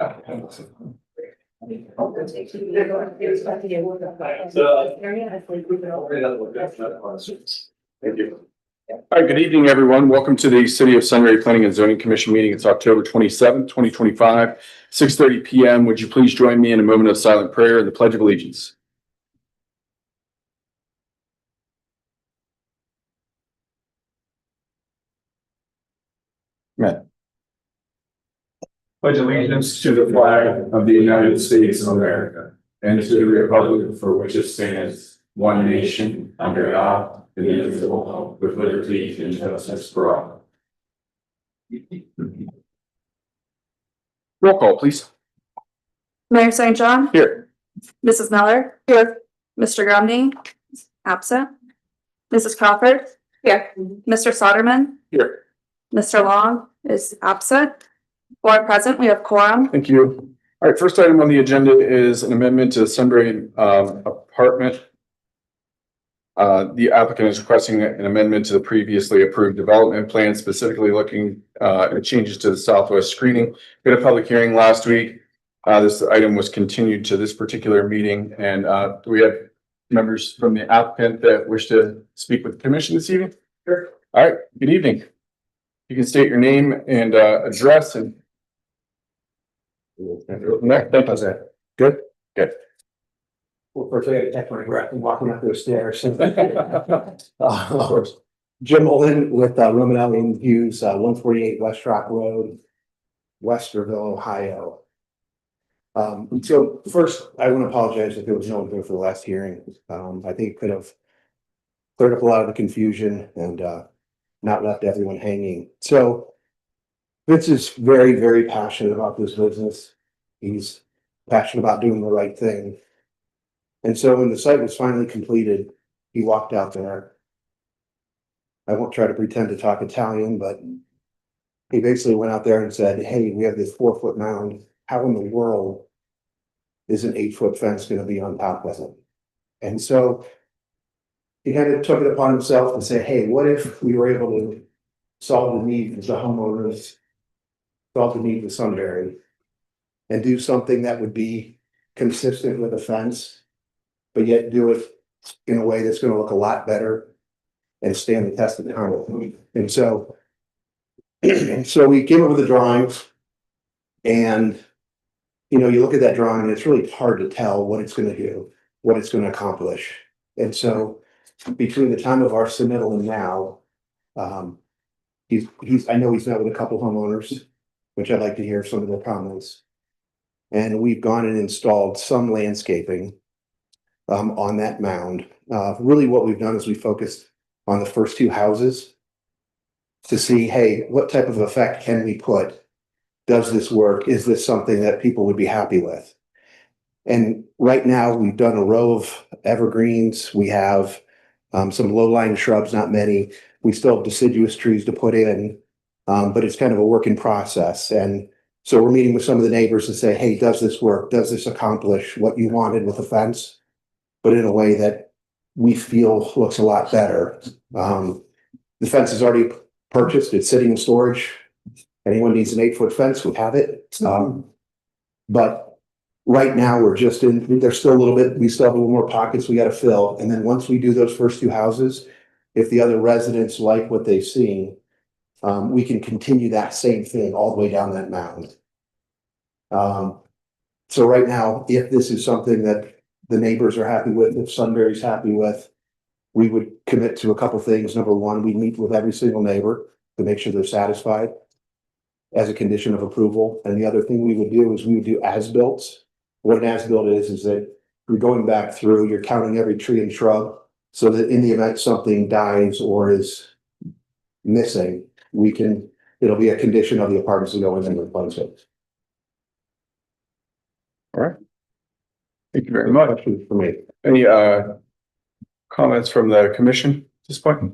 Thank you. All right, good evening, everyone. Welcome to the City of Sunbury Planning and Zoning Commission meeting. It's October 27th, 2025, 6:30 p.m. Would you please join me in a moment of silent prayer and the Pledge of Allegiance? Amen. Pledge allegiance to the flag of the United States of America and to the republic for which it stands, one nation, under God, indivisible, with liberty and justice for all. Roll call, please. Mayor St. John. Here. Mrs. Miller. Here. Mr. Grumney. Absent. Mrs. Crawford. Here. Mr. Soderman. Here. Mr. Long is absent. For present, we have quorum. Thank you. All right, first item on the agenda is an amendment to the Sunbury apartment. The applicant is requesting an amendment to the previously approved development plan, specifically looking at changes to the southwest screening. We had a public hearing last week. This item was continued to this particular meeting, and we have members from the applicant that wish to speak with the commission this evening. Sure. All right, good evening. You can state your name and address and. Thank you. Good. Good. Well, first I gotta catch my breath and walking up those stairs. Of course. Jim Olin with Romanelli and Hughes, 148 West Rock Road, Westerville, Ohio. So first, I want to apologize if there was no one here for the last hearing. I think it could have cleared up a lot of the confusion and not left everyone hanging. So Vince is very, very passionate about this business. He's passionate about doing the right thing. And so when the site was finally completed, he walked out there. I won't try to pretend to talk Italian, but he basically went out there and said, hey, we have this 4-foot mound. How in the world is an 8-foot fence going to be on top of it? And so he kind of took it upon himself to say, hey, what if we were able to solve the need of the homeowners, solve the need of Sunbury, and do something that would be consistent with a fence, but yet do it in a way that's going to look a lot better and stand the test of time. And so we came up with the drawings, and you know, you look at that drawing and it's really hard to tell what it's going to do, what it's going to accomplish. And so between the time of our submittal and now, I know he's met with a couple homeowners, which I'd like to hear some of their comments. And we've gone and installed some landscaping on that mound. Really what we've done is we focused on the first 2 houses to see, hey, what type of effect can we put? Does this work? Is this something that people would be happy with? And right now we've done a row of evergreens. We have some low-lying shrubs, not many. We still have deciduous trees to put in, but it's kind of a work in process. And so we're meeting with some of the neighbors to say, hey, does this work? Does this accomplish what you wanted with a fence, but in a way that we feel looks a lot better? The fence is already purchased. It's sitting in storage. Anyone needs an 8-foot fence, we have it. But right now we're just there's still a little bit, we still have a little more pockets we got to fill. And then once we do those first 2 houses, if the other residents like what they've seen, we can continue that same thing all the way down that mound. So right now, if this is something that the neighbors are happy with, if Sunbury's happy with, we would commit to a couple things. Number one, we meet with every single neighbor to make sure they're satisfied as a condition of approval. And the other thing we would do is we would do as-built. What an as-built is that you're going back through, you're counting every tree and shrub so that in the event something dies or is missing, it'll be a condition of the apartments to go in and replace it. All right. Thank you very much. For me. Any comments from the commission at this point?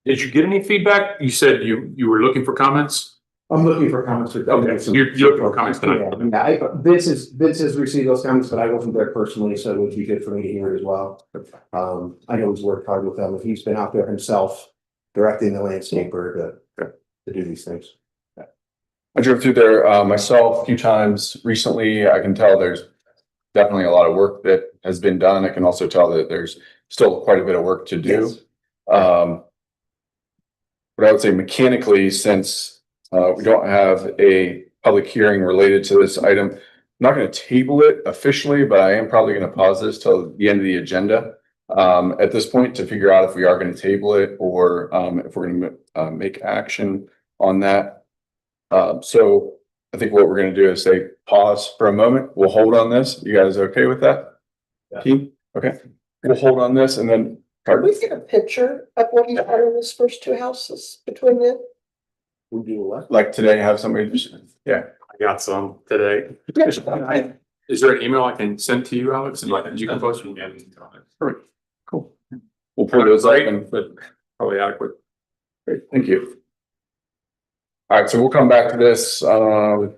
Did you get any feedback? You said you were looking for comments? I'm looking for comments. Okay, you're looking for comments tonight. Yeah, Vince has received those comments, but I wasn't there personally, so it would be good for me to hear it as well. I know he's worked hard with them. He's been out there himself directing the landscaper to do these things. I drove through there myself a few times recently. I can tell there's definitely a lot of work that has been done. I can also tell that there's still quite a bit of work to do. But I would say mechanically, since we don't have a public hearing related to this item, I'm not going to table it officially, but I am probably going to pause this till the end of the agenda at this point to figure out if we are going to table it or if we're going to make action on that. So I think what we're going to do is say pause for a moment. We'll hold on this. You guys okay with that? Team? Okay. We'll hold on this and then. Can we get a picture of what you had in those first two houses between them? We do what? Like today, have somebody just, yeah. I got some today. Is there an email I can send to you, Alex? And like, you can post them again. Perfect. Cool. We'll pull those up and but probably adequate. great, thank you. All right, so we'll come back to this. We'll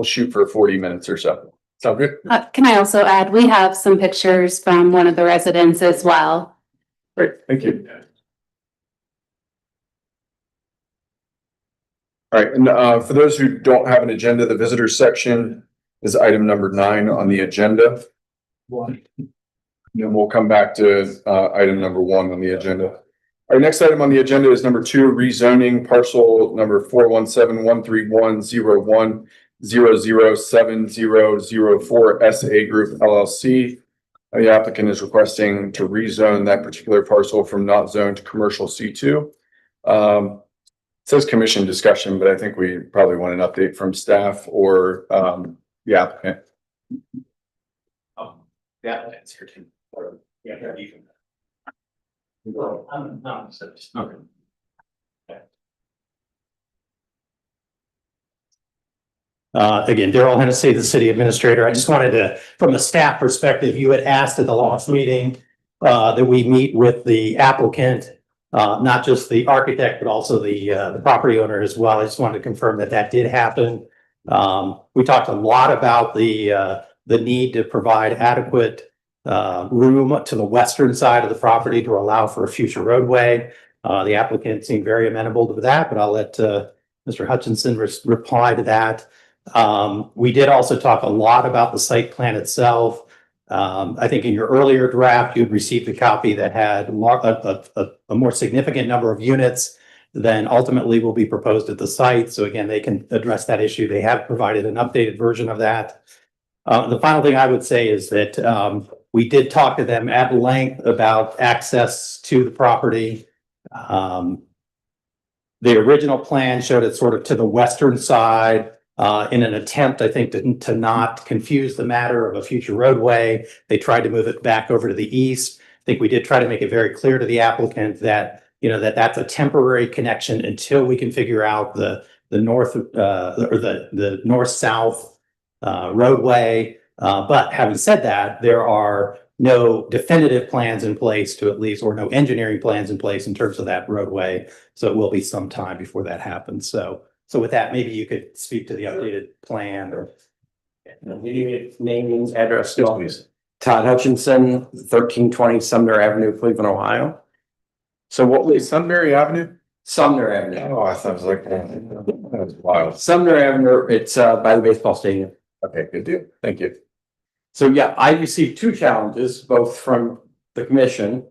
shoot for 40 minutes or so. Sound good? Can I also add, we have some pictures from one of the residents as well. Great, thank you. All right, and for those who don't have an agenda, the visitor section is item number 9 on the agenda. Then we'll come back to item number 1 on the agenda. Our next item on the agenda is number 2, rezoning parcel number 417-131-01007-004 SA Group LLC. The applicant is requesting to rezone that particular parcel from not zoned to commercial C2. It says commission discussion, but I think we probably want an update from staff or the applicant. Yeah, that's your team. Yeah. Okay. Again, Daryl Hennessy, the city administrator. I just wanted to, from a staff perspective, you had asked at the last meeting that we meet with the applicant, not just the architect, but also the property owner as well. I just wanted to confirm that that did happen. We talked a lot about the need to provide adequate room to the western side of the property to allow for a future roadway. The applicant seemed very amenable to that, but I'll let Mr. Hutchinson reply to that. We did also talk a lot about the site plan itself. I think in your earlier draft, you'd received a copy that had a more significant number of units than ultimately will be proposed at the site. So again, they can address that issue. They have provided an updated version of that. The final thing I would say is that we did talk to them at length about access to the property. The original plan showed it sort of to the western side in an attempt, I think, to not confuse the matter of a future roadway. They tried to move it back over to the east. I think we did try to make it very clear to the applicant that, you know, that's a temporary connection until we can figure out the north or the north-south roadway. But having said that, there are no definitive plans in place to at least, or no engineering plans in place in terms of that roadway. So it will be some time before that happens. So with that, maybe you could speak to the updated plan or. Name, address, Yes, please. Todd Hutchinson, 1320 Sumner Avenue, Cleveland, Ohio. So what was Sunbury Avenue? Sumner Avenue? Oh, I thought it was like, that was wild. Sumner Avenue, it's by the baseball stadium. Okay, good deal. Thank you. So yeah, I received 2 challenges, both from the commission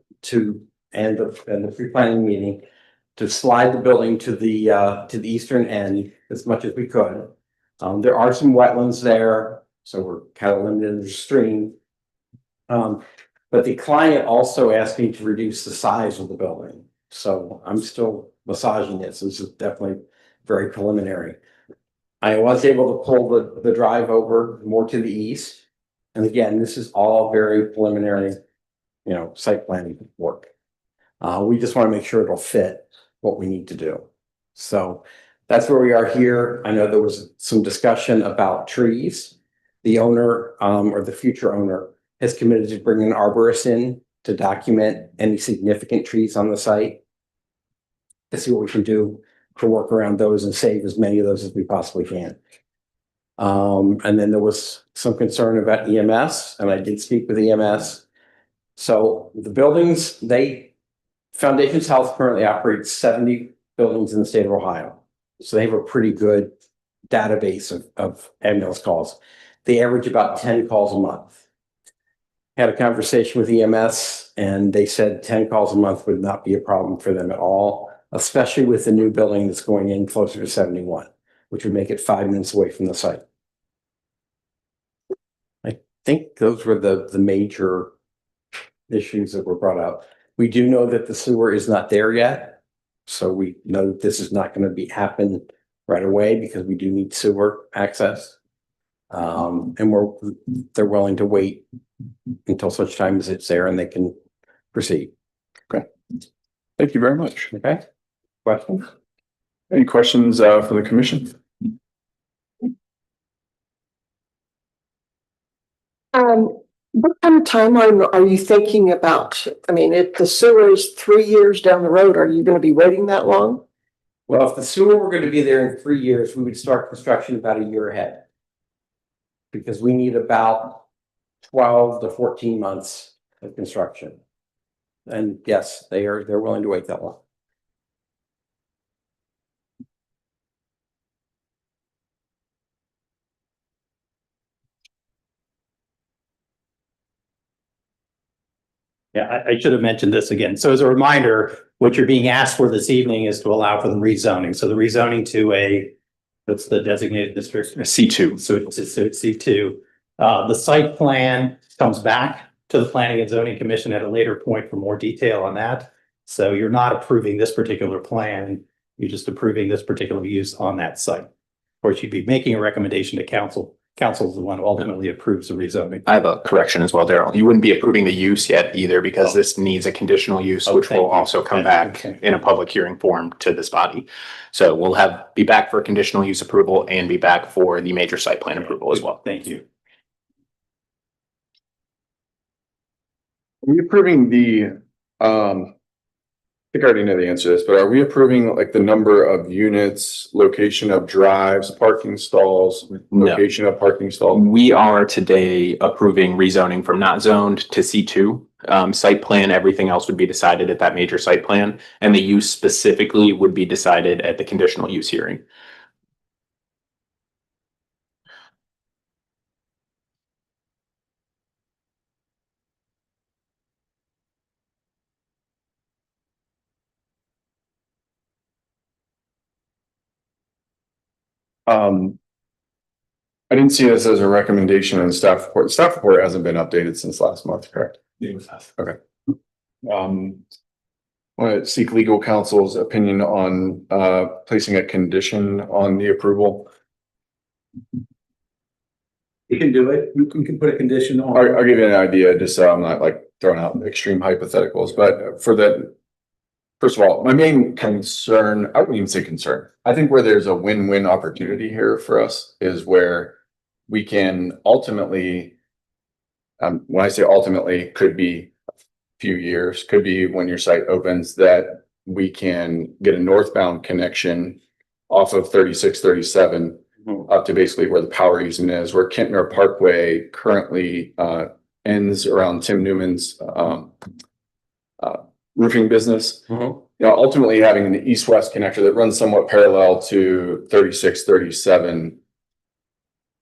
and the pre-planning meeting to slide the building to the eastern end as much as we could. There are some wetlands there, so we're kind of limited in the stream. But the client also asked me to reduce the size of the building. So I'm still massaging this. This is definitely very preliminary. I was able to pull the drive over more to the east. And again, this is all very preliminary, you know, site planning work. We just want to make sure it'll fit what we need to do. So that's where we are here. I know there was some discussion about trees. The owner or the future owner has committed to bring an arborist in to document any significant trees on the site to see what we can do to work around those and save as many of those as we possibly can. And then there was some concern about EMS, and I did speak with EMS. So the buildings, Foundations Health currently operates 70 buildings in the state of Ohio. So they have a pretty good database of ambulance calls. They average about 10 calls a month. Had a conversation with EMS and they said 10 calls a month would not be a problem for them at all, especially with the new building that's going in closer to 71, which would make it 5 minutes away from the site. I think those were the major issues that were brought up. We do know that the sewer is not there yet. So we know that this is not going to happen right away because we do need sewer access. And they're willing to wait until such time as it's there and they can proceed. Thank you very much. Okay? Questions? Any questions from the commission? What kind of timeline are you thinking about? I mean, if the sewer is 3 years down the road, are you gonna be waiting that long? Well, if the sewer were going to be there in 3 years, we would start construction about a year ahead. Because we need about 12 to 14 months of construction. And yes, they're willing to wait that long. Yeah, I should have mentioned this again. So as a reminder, what you're being asked for this evening is to allow for the rezoning. So the rezoning to what's the designated district? C2. So it's C2. The site plan comes back to the Planning and Zoning Commission at a later point for more detail on that. So you're not approving this particular plan, you're just approving this particular use on that site. Of course, you'd be making a recommendation to council. Council is the one who ultimately approves the rezoning. I have a correction as well, Daryl. You wouldn't be approving the use yet either because this needs a conditional use, which thank will you. also come Thank back you. in a public hearing form to this body. So we'll be back for conditional use approval and be back for the major site plan approval as well. Thank you. Are we approving I think I already know the answer to this, but are we approving like the number of units, location of drives, parking stalls, No. location of parking stalls? We are today approving rezoning from not zoned to C2. Site plan, everything else would be decided at that major site plan, and the use specifically would be decided at the conditional use hearing. I didn't see this as a recommendation in the staff report. The staff report hasn't been updated since last month, correct? Okay. Want to seek legal counsel's opinion on placing a condition on the approval. You can do it. You can put a condition on. I'll give you an idea, just so I'm not like throwing out extreme hypotheticals, but for that, first of all, my main concern, I wouldn't even say concern. I think where there's a win-win opportunity here for us is where we can ultimately, when I say ultimately, could be a few years, could be when your site opens, that we can get a northbound connection off of 3637 up to basically where the power easement is, where Kentner Parkway currently ends around Tim Newman's roofing business. You know, ultimately having an east-west connector that runs somewhat parallel to 3637.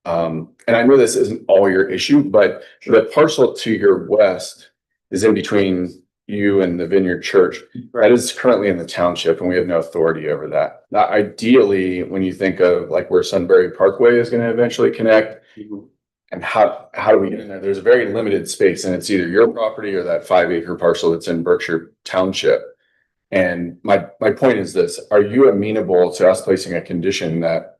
And I know this isn't all your issue, but the parcel to your west is in between you and the Vineyard Church. That is currently in the township and we have no authority over that. Now, ideally, when you think of like where Sunbury Parkway is going to eventually connect, and how do we get in there? There's a very limited space and it's either your property or that 5-acre parcel that's in Berkshire Township. And my point is this, are you amenable to us placing a condition that,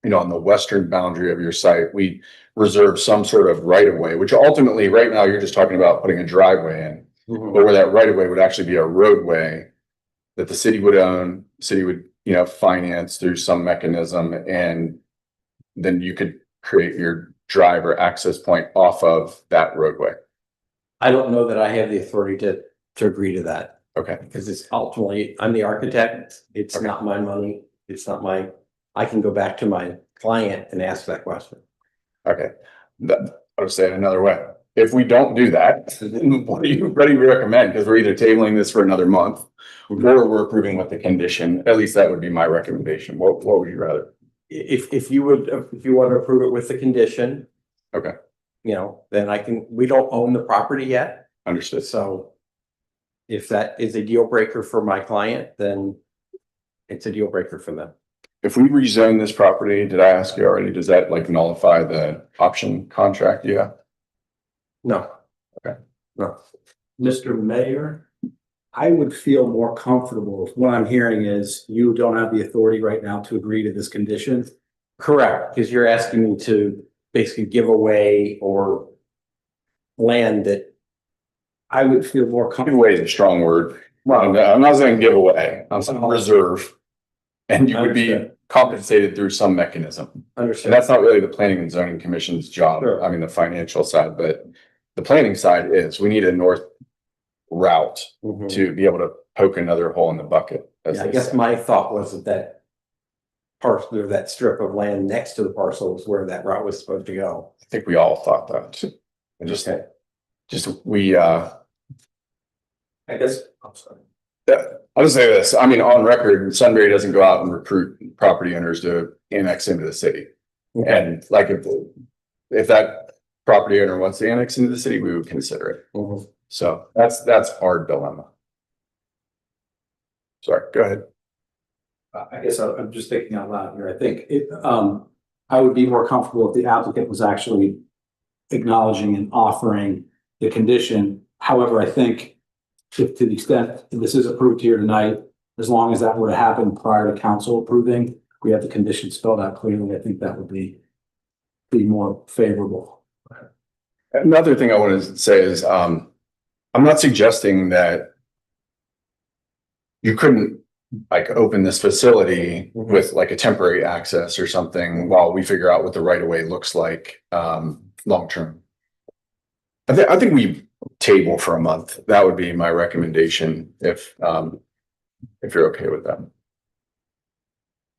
you know, on the western boundary of your site, we reserve some sort of right of way, which ultimately right now you're just talking about putting a driveway in, but where that right of way would actually be a roadway that the city would own, city would, you know, finance through some mechanism. And then you could create your drive or access point off of that roadway. I don't know that I have the authority to agree to that. Okay. Because it's ultimately, I'm the architect. It's Okay. not my money. It's not my, I can go back to my client and ask that question. Okay. I'll say it another way. If we don't do that, then what do you recommend? Because we're either tabling this for another month or we're approving with the condition. At least that would be my recommendation. What would you rather? if you would, if you want to approve it with the condition. Okay. You know, then we don't own the property yet, Understood. so. If that is a deal breaker for my client, then it's a deal breaker for them. If we rezone this property, did I ask you already, does that like nullify the option contract? Yeah. No. Okay. No. Mr. Mayor, I would feel more comfortable if what I'm hearing is you don't have the authority right now to agree to this condition. Correct, because you're asking me to basically give away or land that. I would feel more Give comfortable. away is a strong word. I'm not saying give away, I'm saying reserve. And you would be Understood. compensated through some mechanism. And Understand. that's not really the planning and zoning commission's job. Sure. I mean, the financial side, but the planning side is, we need a north route Mhm. to be able to poke another hole in the bucket. as Yeah, I they guess say. my thought was that parcel or that strip of land next to the parcel was where that route was supposed to go. I think we all thought that. And just, Okay. I guess, I'm sorry. I'll just say this, I mean, on record, Sunbury doesn't go out and recruit property owners to annex into the city. And like, if that property owner wants to annex into the city, we would consider it. Mhm. So that's our dilemma. Sorry, go ahead. I guess I'm just thinking out loud here. I think I would be more comfortable if the applicant was actually acknowledging and offering the condition. However, I think if to the extent this is approved here tonight, as long as that were to happen prior to council approving, we have the conditions spelled out clearly. I think that would be more favorable. Another thing I want to say is, I'm not suggesting that you couldn't like open this facility with like a temporary access or something while we figure out what the right of way looks like, long term. I think we table for a month. That would be my recommendation if you're okay with that.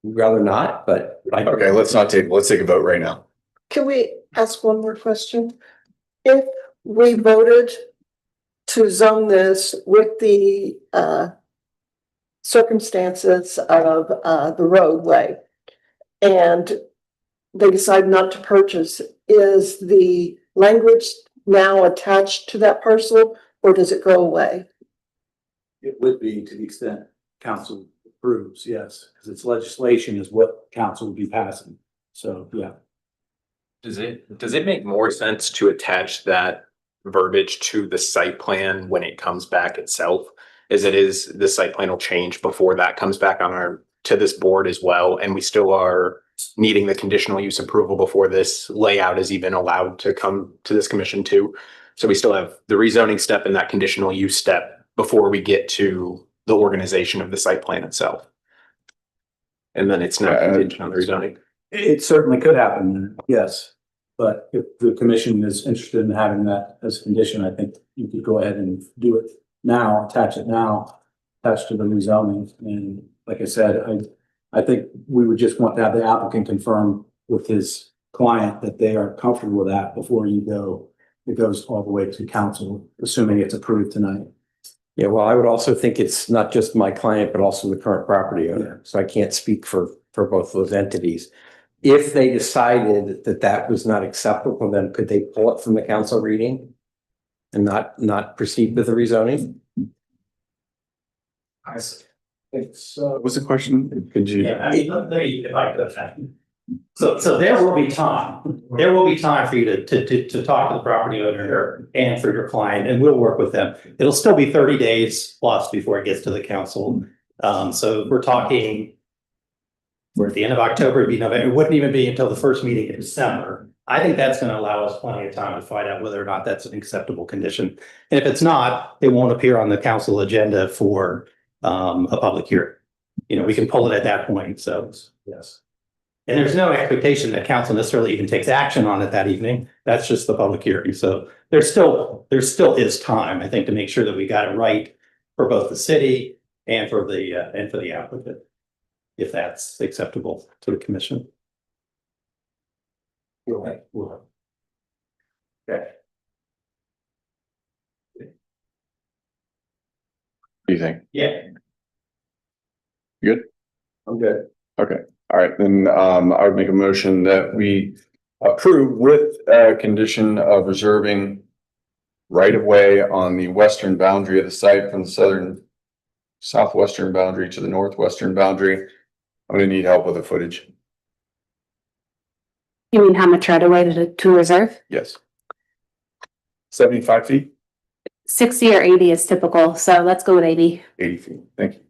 Rather not, but. Okay, let's not table. Let's take a vote right now. Can we ask one more question? If we voted to zone this with the circumstances of the roadway and they decide not to purchase, is the language now attached to that parcel or does it go away? It would be to the extent council approves, yes, because it's legislation is what council would be passing. So, yeah. Does it make more sense to attach that verbiage to the site plan when it comes back itself? As it is, the site plan will change before that comes back to this board as well, and we still are needing the conditional use approval before this layout is even allowed to come to this commission too. So we still have the rezoning step and that conditional use step before we get to the organization of the site plan itself. And then it's not Yeah, contingent on the rezoning. It certainly could happen, yes. But if the commission is interested in having that as a condition, I think you could go ahead and do it now, attach it now, attach to the rezoning. And like I said, I think we would just want to have the applicant confirm with his client that they are comfortable with that before it goes all the way to council, assuming it's approved tonight. Yeah, well, I would also think it's not just my client, but also the current property owner. So I can't speak for both those entities. If they decided that that was not acceptable, then could they pull it from the council reading and not proceed with the rezoning? What was the question? Could you? Yeah, I mean, let me, if I could. So there will be time. There will be time for you to talk to the property owner and for your client, and we'll work with them. It'll still be 30 days plus before it gets to the council. So we're talking, we're at the end of October, it'd be November. It wouldn't even be until the first meeting in December. I think that's going to allow us plenty of time to find out whether or not that's an acceptable condition. And if it's not, it won't appear on the council agenda for a public hearing. You know, we can pull it at that point. So Yes. and there's no expectation that council necessarily even takes action on it that evening. That's just the public hearing. So there still is time, I think, to make sure that we got it right for both the city and for the applicant, if that's acceptable to the commission. Okay. Okay. What do you think? Yeah. Good? I'm good. Okay. All right, then, I would make a motion that we approve with a condition of reserving right of way on the western boundary of the site from the southwestern boundary to the northwestern boundary. I'm gonna need help with the footage. You mean how much right away to reserve? Yes. 75 feet, 60 or 80 is typical, so let's go with 80. 80 feet. Thank you.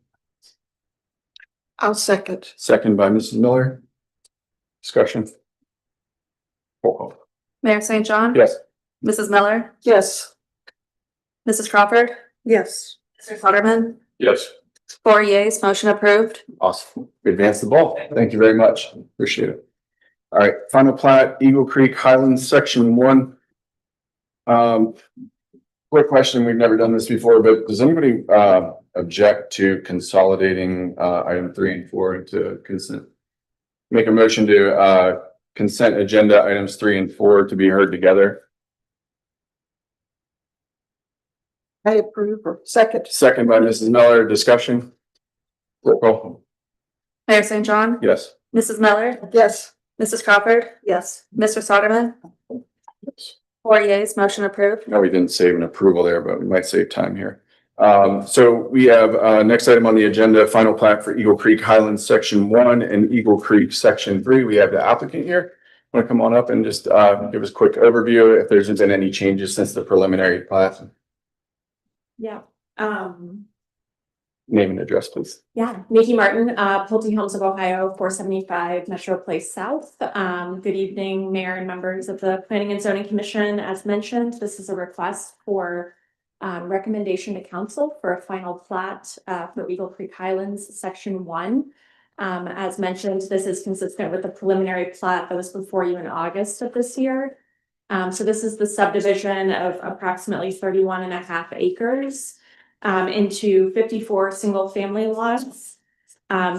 I'll second. Second by Mrs. Miller. Discussion. Roll call. Mayor St. John. Yes. Mrs. Miller, Yes. Mrs. Crawford, Yes. Mr. Soderman, Yes. 4 yeas, motion approved. Awesome. We advanced the ball. Thank you very much. Appreciate it. All right, final plat, Eagle Creek Highlands, section 1. Quick question, we've never done this before, but does anybody object to consolidating item 3 and 4 into consent? Make a motion to consent agenda items 3 and 4 to be heard together. I approve. Second. Second by Mrs. Miller, discussion. Roll call. Mayor St. John. Yes. Mrs. Miller, Yes. Mrs. Crawford, Yes. Mr. Soderman, 4 yeas, motion approved. No, we didn't save an approval there, but we might save time here. So we have next item on the agenda, final plat for Eagle Creek Highlands, section 1 and Eagle Creek, section 3. We have the applicant here. Want to come on up and just give us a quick overview if there's been any changes since the preliminary plat? Yeah, Name and address, please. yeah, Nikki Martin, Pulte Homes of Ohio, 475 Metro Place South. Good evening, Mayor and members of the Planning and Zoning Commission. As mentioned, this is a request for recommendation to council for a final plat for Eagle Creek Highlands, section 1. As mentioned, this is consistent with the preliminary plat that was before you in August of this year. So this is the subdivision of approximately 31.5 acres into 54 single-family lots,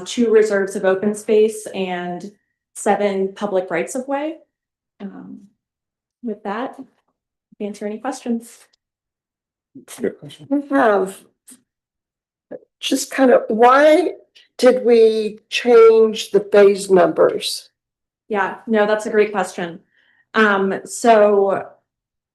2 reserves of open space, and 7 public rights-of-way. With that, answer any questions. Good question. I have just kind of, why did we change the phase numbers? Yeah, no, that's a great question. So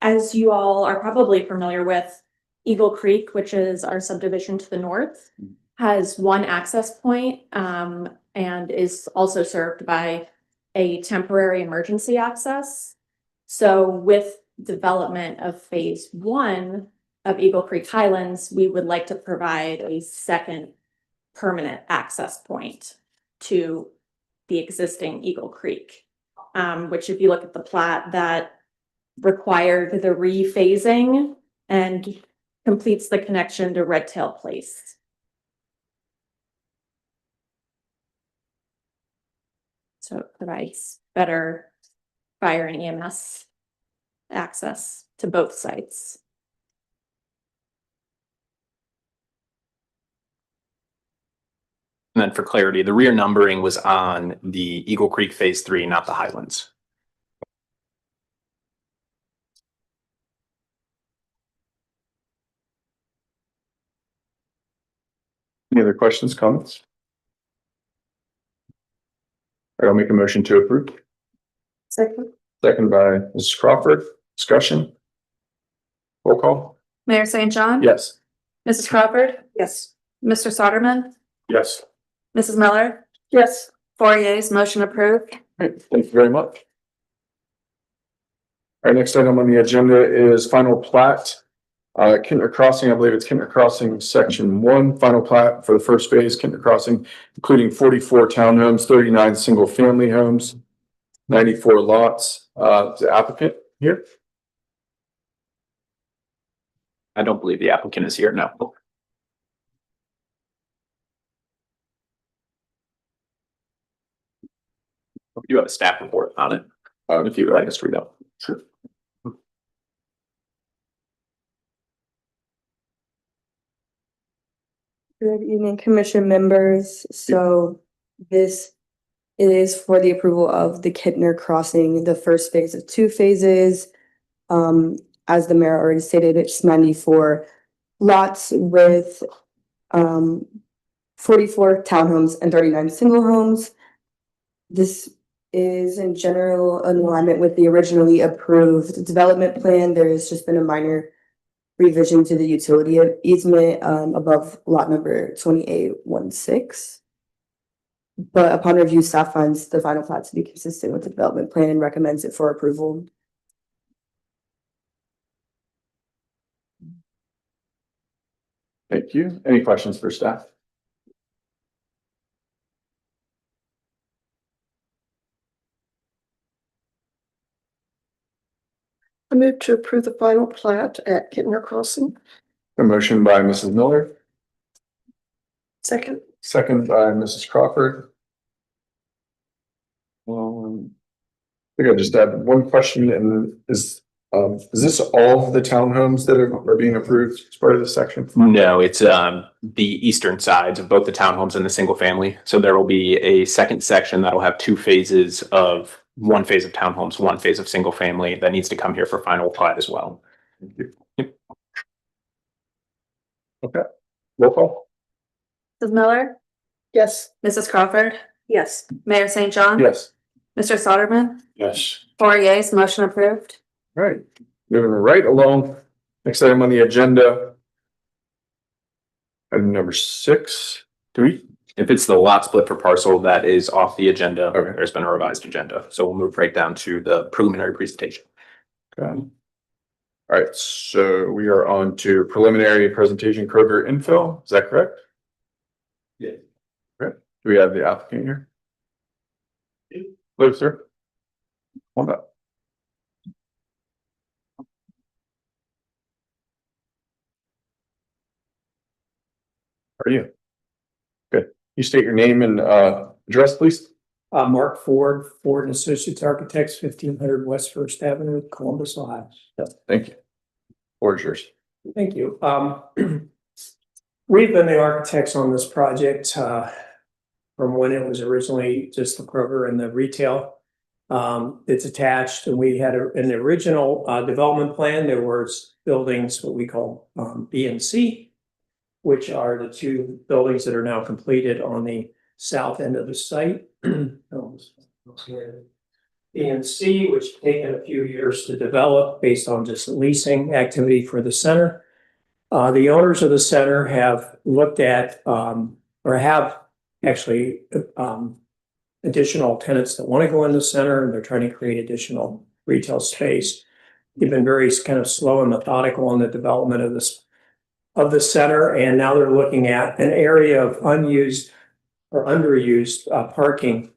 as you all are probably familiar with, Eagle Creek, which is our subdivision to the north, has 1 access point, and is also served by a temporary emergency access. So with development of phase 1 of Eagle Creek Highlands, we would like to provide a second permanent access point to the existing Eagle Creek. Which if you look at the plat, that required the rephasing and completes the connection to Red Tail Place. So it provides better fire and EMS access to both sites. And then for clarity, the rear numbering was on the Eagle Creek Phase 3, not the Highlands. Any other questions, comments? All right, I'll make a motion to approve. Second. Second by Mrs. Crawford. Discussion. Roll call. Mayor St. John. Yes. Mrs. Crawford, Yes. Mr. Soderman, Yes. Mrs. Miller, Yes. 4 yeas, motion approved. All right, thank you very much. Our next item on the agenda is final plat. Kintner Crossing, I believe it's Kintner Crossing, section 1, final plat for the first phase, Kintner Crossing, including 44 townhomes, 39 single-family homes, 94 lots. The applicant here? I don't believe the applicant is here, no. You have a staff report on it, if you would like us to read out. Sure. Good evening, commission members. So this is for the approval of the Kintner Crossing, the first phase of 2 phases. As the mayor already stated, it's 94 lots with 44 townhomes and 39 single homes. This is in general alignment with the originally approved development plan. There has just been a minor revision to the utility easement above lot number 2816. But upon review, staff finds the final plat to be consistent with the development plan and recommends it for approval. Thank you. Any questions for staff? I move to approve the final plat at Kittner Crossing. A motion by Mrs. Miller, Second. second by Mrs. Crawford. I think I just had one question, and is this all of the townhomes that are being approved as part of this section? No, it's the eastern sides of both the townhomes and the single family. So there will be a second section that'll have two phases of one phase of townhomes, one phase of single family that needs to come here for final plat as well. Thank you. Yep. Okay, roll call. Mrs. Miller, Yes. Mrs. Crawford, Yes. Mayor St. John. Yes. Mr. Soderman, Yes. 4 yeas, motion approved. All right, moving right along. Next item on the agenda. Item number 6. If it's the lot split for parcel, that is off the agenda. Okay. There's been a revised agenda. So we'll move right down to the preliminary presentation. Okay. All right, so we are on to preliminary presentation Kroger infill. Is that correct? Yeah. Okay. Do we have the applicant here? Hello, sir. Hold up. How are you? Good. You state your name and address, please. Mark Ford, Ford and Associates Architects, 1500 West First Avenue, Columbus, Ohio. Thank you. Floor is yours. Thank you. We've been the architects on this project from when it was originally just the Kroger and the retail. It's attached, and we had an original development plan. There was buildings, what we call B and C, which are the two buildings that are now completed on the south end of the site. B and C, which taken a few years to develop based on just leasing activity for the center. The owners of the center have looked at or have actually additional tenants that want to go in the center, and they're trying to create additional retail space. They've been very kind of slow and methodical on the development of the center, and now they're looking at an area of unused or underused parking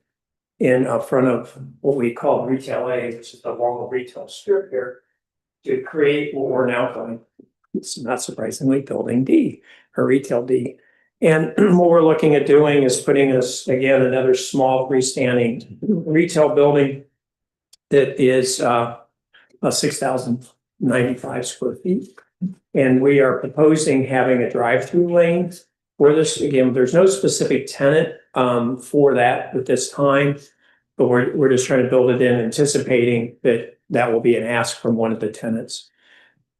in front of what we call Retail A, which is the long retail strip here, to create what we're now calling, it's not surprisingly, Building D, or Retail D. And what we're looking at doing is putting us, again, another small freestanding retail building that is 6,095 square feet. And we are proposing having a drive-through lane for this. Again, there's no specific tenant for that at this time, but we're just trying to build it in, anticipating that will be an ask from one of the tenants.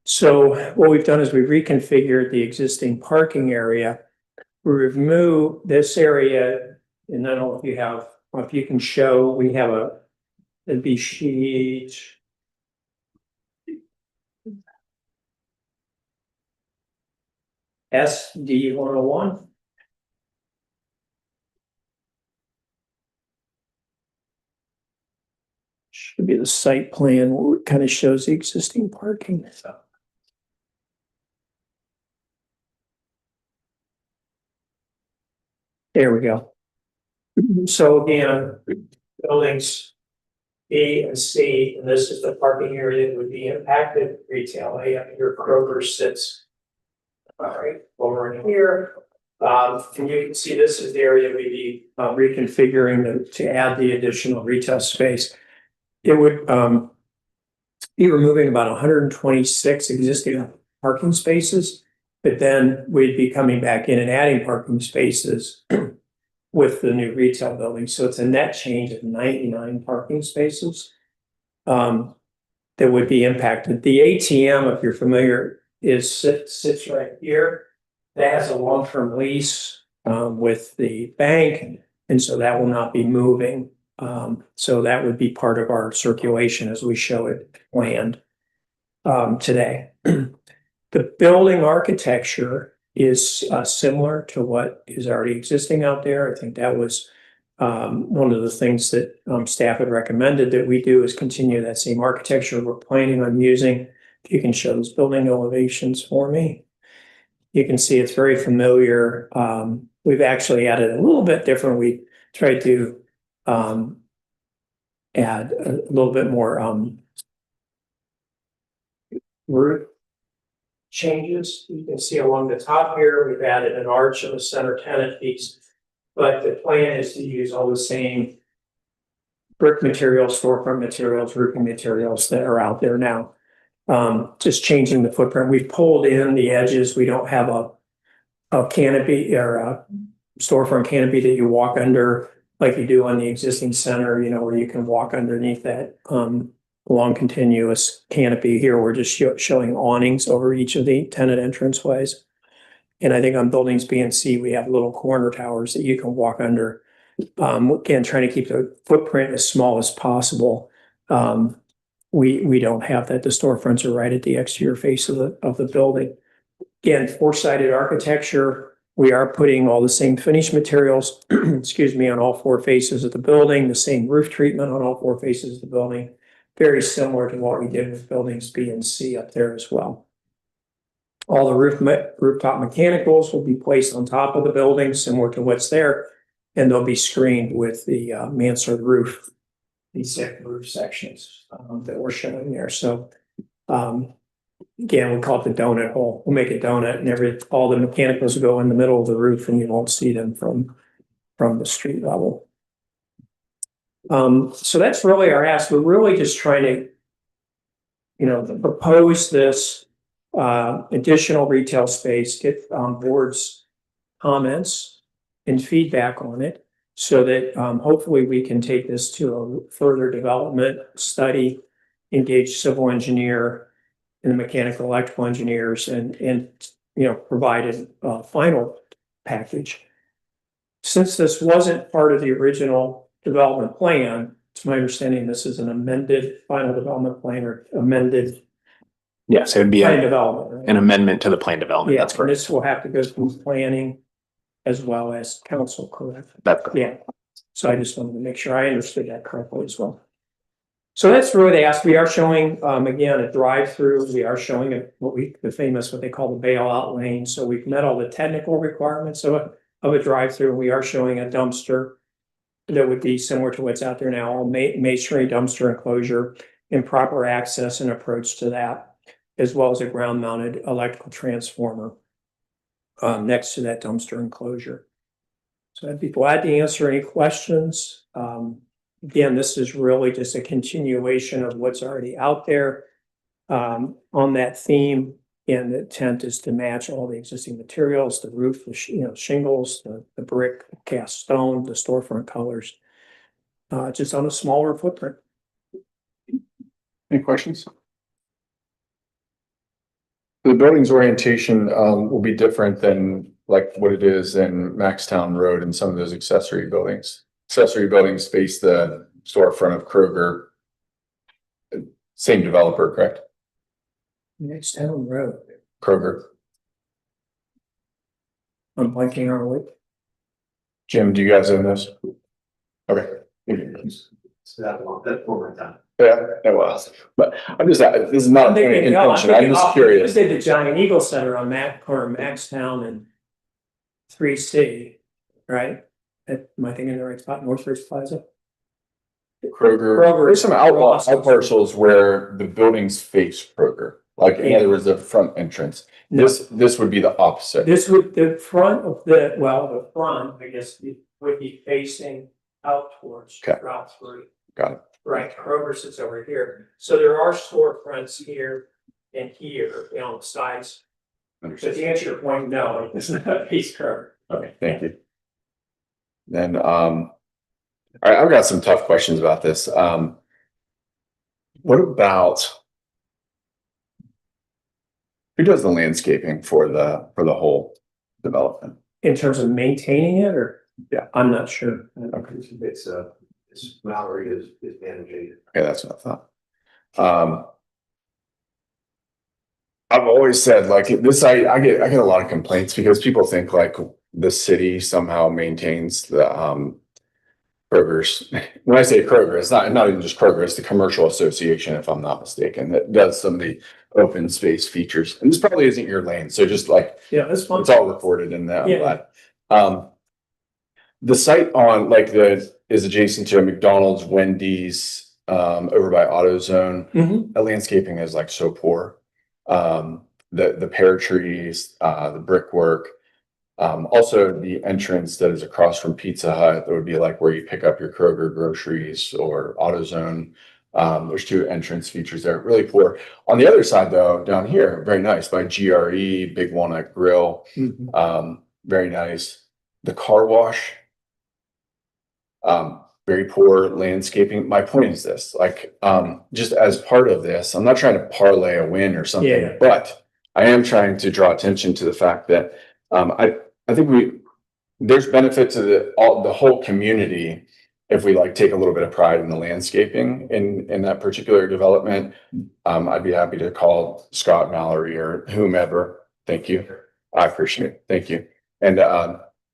So what we've done is we've reconfigured the existing parking area. We remove this area, and I don't know if you can show, we have it'd be sheet SD 101. Should be the site plan where it kind of shows the existing parking. There we go. So again, buildings B and C, and this is the parking area that would be impacted. Retail A, up here Kroger sits. All right, over in here. And you can see this is the area we'd be reconfiguring to add the additional retail space. It would be removing about 126 existing parking spaces, but then we'd be coming back in and adding parking spaces with the new retail building. So it's a net change of 99 parking spaces that would be impacted. The ATM, if you're familiar, sits right here. That has a long-term lease with the bank, and so that will not be moving. So that would be part of our circulation as we show it planned today. The building architecture is similar to what is already existing out there. I think that was one of the things that staff had recommended that we do is continue that same architecture we're planning on using. If you can show those building elevations for me. You can see it's very familiar. We've actually added a little bit different. We tried to add a little bit more roof changes. You can see along the top here, we've added an arch of the center tenant piece. But the plan is to use all the same brick materials, storefront materials, roofing materials that are out there now. Just changing the footprint. We've pulled in the edges. We don't have a canopy or a storefront canopy that you walk under like you do on the existing center, you know, where you can walk underneath that long continuous canopy. Here, we're just showing awnings over each of the tenant entranceways. And I think on buildings B and C, we have little corner towers that you can walk under. Again, trying to keep the footprint as small as possible. We don't have that. The storefronts are right at the exterior face of the building. Again, four-sided architecture. We are putting all the same finish materials, excuse me, on all four faces of the building, the same roof treatment on all four faces of the building. Very similar to what we did with buildings B and C up there as well. All the rooftop mechanicals will be placed on top of the building, similar to what's there, and they'll be screened with the mansard roof, these roof sections that we're showing there. So again, we call it the donut hole. We'll make a donut, and all the mechanicals will go in the middle of the roof, and you won't see them from the street level. So that's really our ask. We're really just trying to, you know, propose this additional retail space, get board's comments and feedback on it so that hopefully we can take this to a further development study, engage civil engineer and the mechanical electrical engineers and you know, provide a final package. Since this wasn't part of the original development plan, it's my understanding this is an amended final development plan or amended Yes, it would be plan development, right? an amendment to the plan development. Yeah, That's and correct. this will have to go through planning as well as council, correct? That's correct. Yeah, so I just wanted to make sure I understood that correctly as well. So that's really they asked. We are showing, again, a drive-through. We are showing what they call the bailout lane. So we've met all the technical requirements of a drive-through. We are showing a dumpster that would be similar to what's out there now, all masonry dumpster enclosure and proper access and approach to that, as well as a ground-mounted electrical transformer next to that dumpster enclosure. So I'd be glad to answer any questions. Again, this is really just a continuation of what's already out there on that theme. And the intent is to match all the existing materials, the roof, the shingles, the brick, cast stone, the storefront colors, just on a smaller footprint. Any questions? The building's orientation will be different than like what it is in Maxtown Road and some of those accessory buildings. Accessory buildings face the storefront of Kroger. Same developer, correct? Next town road. Kroger. I'm blanking on what. Jim, do you guys own this? Okay. So that forward time. Yeah, it was, but I'm just, this is not a point of contention. I'm just curious. They did the Giant Eagle Center on corner Maxtown and 3C, right? Am I thinking the right spot? Northridge Plaza? Kroger, there's some out parcels where the buildings face Kroger, like in other words, the front entrance. This would be the opposite. This would, the front, I guess, would be facing out towards Route 3. Got it. Right, Kroger sits over here. So there are storefronts here and here, on the sides. But to answer your point, no, it's not a piece Kroger. Okay, thank you. Then, all right, I've got some tough questions about this. What about who does the landscaping for the whole development? In terms of maintaining it, or yeah, I'm not sure. Okay. Mallory is managing. Okay, that's what I thought. I've always said like this, I get a lot of complaints because people think like the city somehow maintains the Kroger's. When I say Kroger, it's not even just Kroger, it's the commercial association, if I'm not mistaken, that does some of the open space features. And this probably isn't your lane, so just like Yeah, that's fine. it's all recorded in that, Yeah. but the site on like is adjacent to a McDonald's, Wendy's, over by AutoZone. Mhm. The landscaping is like so poor. The pear trees, the brickwork, also the entrance that is across from Pizza Hut, that would be like where you pick up your Kroger groceries or AutoZone. There's two entrance features there, really poor. On the other side though, down here, very nice by GRE, Big Walnut Grill, very nice. The car wash, very poor landscaping. My point is this, like, just as part of this, I'm not trying to parlay a win or something, Yeah. but I am trying to draw attention to the fact that, I think there's benefit to the whole community if we like take a little bit of pride in the landscaping in that particular development. I'd be happy to call Scott, Mallory, or whomever. Thank you. I appreciate it. Thank you. And,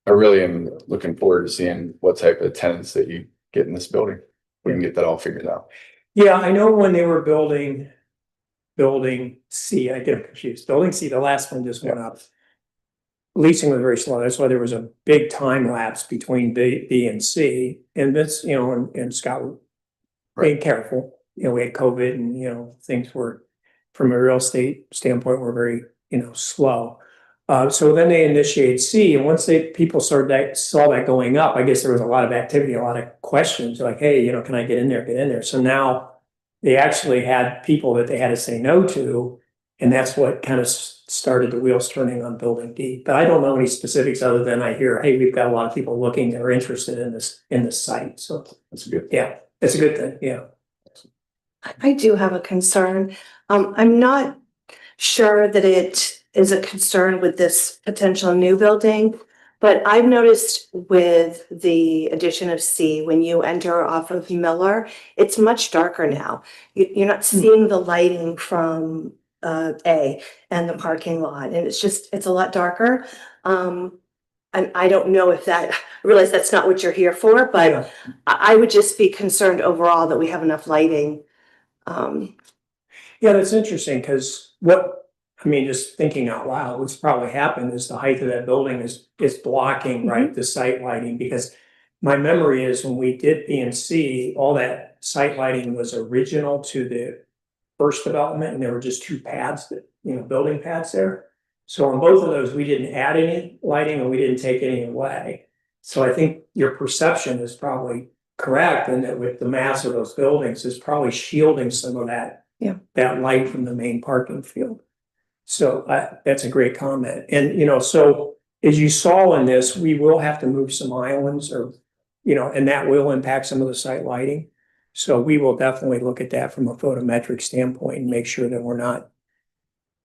I really am looking forward to seeing what type of tenants that you get in this building. We can get that all figured out. Yeah, I know when they were building C, I get confused. Building C, the last one just went up. Leasing was very slow. That's why there was a big time lapse between B and C. And that's, and Scott was being careful. We had COVID and, things were, from a real estate standpoint, were very, slow. So then they initiated C, and once people saw that going up, I guess there was a lot of activity, a lot of questions like, hey, can I get in there? So now they actually had people that they had to say no to, and that's what kind of started the wheels turning on building D. But I don't know any specifics other than I hear, hey, we've got a lot of people looking that are interested in this site. So That's good. yeah, it's a good thing. Yeah. I do have a concern. I'm not sure that it is a concern with this potential new building, but I've noticed with the addition of C, when you enter off of Miller, it's much darker now. You're not seeing the lighting from A and the parking lot, and it's a lot darker. And I don't know if I realize that's not what you're here for, but Yeah. I would just be concerned overall that we have enough lighting. Yeah, that's interesting because just thinking out loud, what's probably happened is the height of that building is blocking, right, the site lighting, because my memory is when we did B and C, all that site lighting was original to the first development, and there were just two pads building pads there. So on both of those, we didn't add any lighting and we didn't take any away. So I think your perception is probably correct, and that with the mass of those buildings is probably shielding some of that light from the main parking field. So that's a great comment. And, so as you saw in this, we will have to move some islands and that will impact some of the site lighting. So we will definitely look at that from a photometric standpoint and make sure that we're not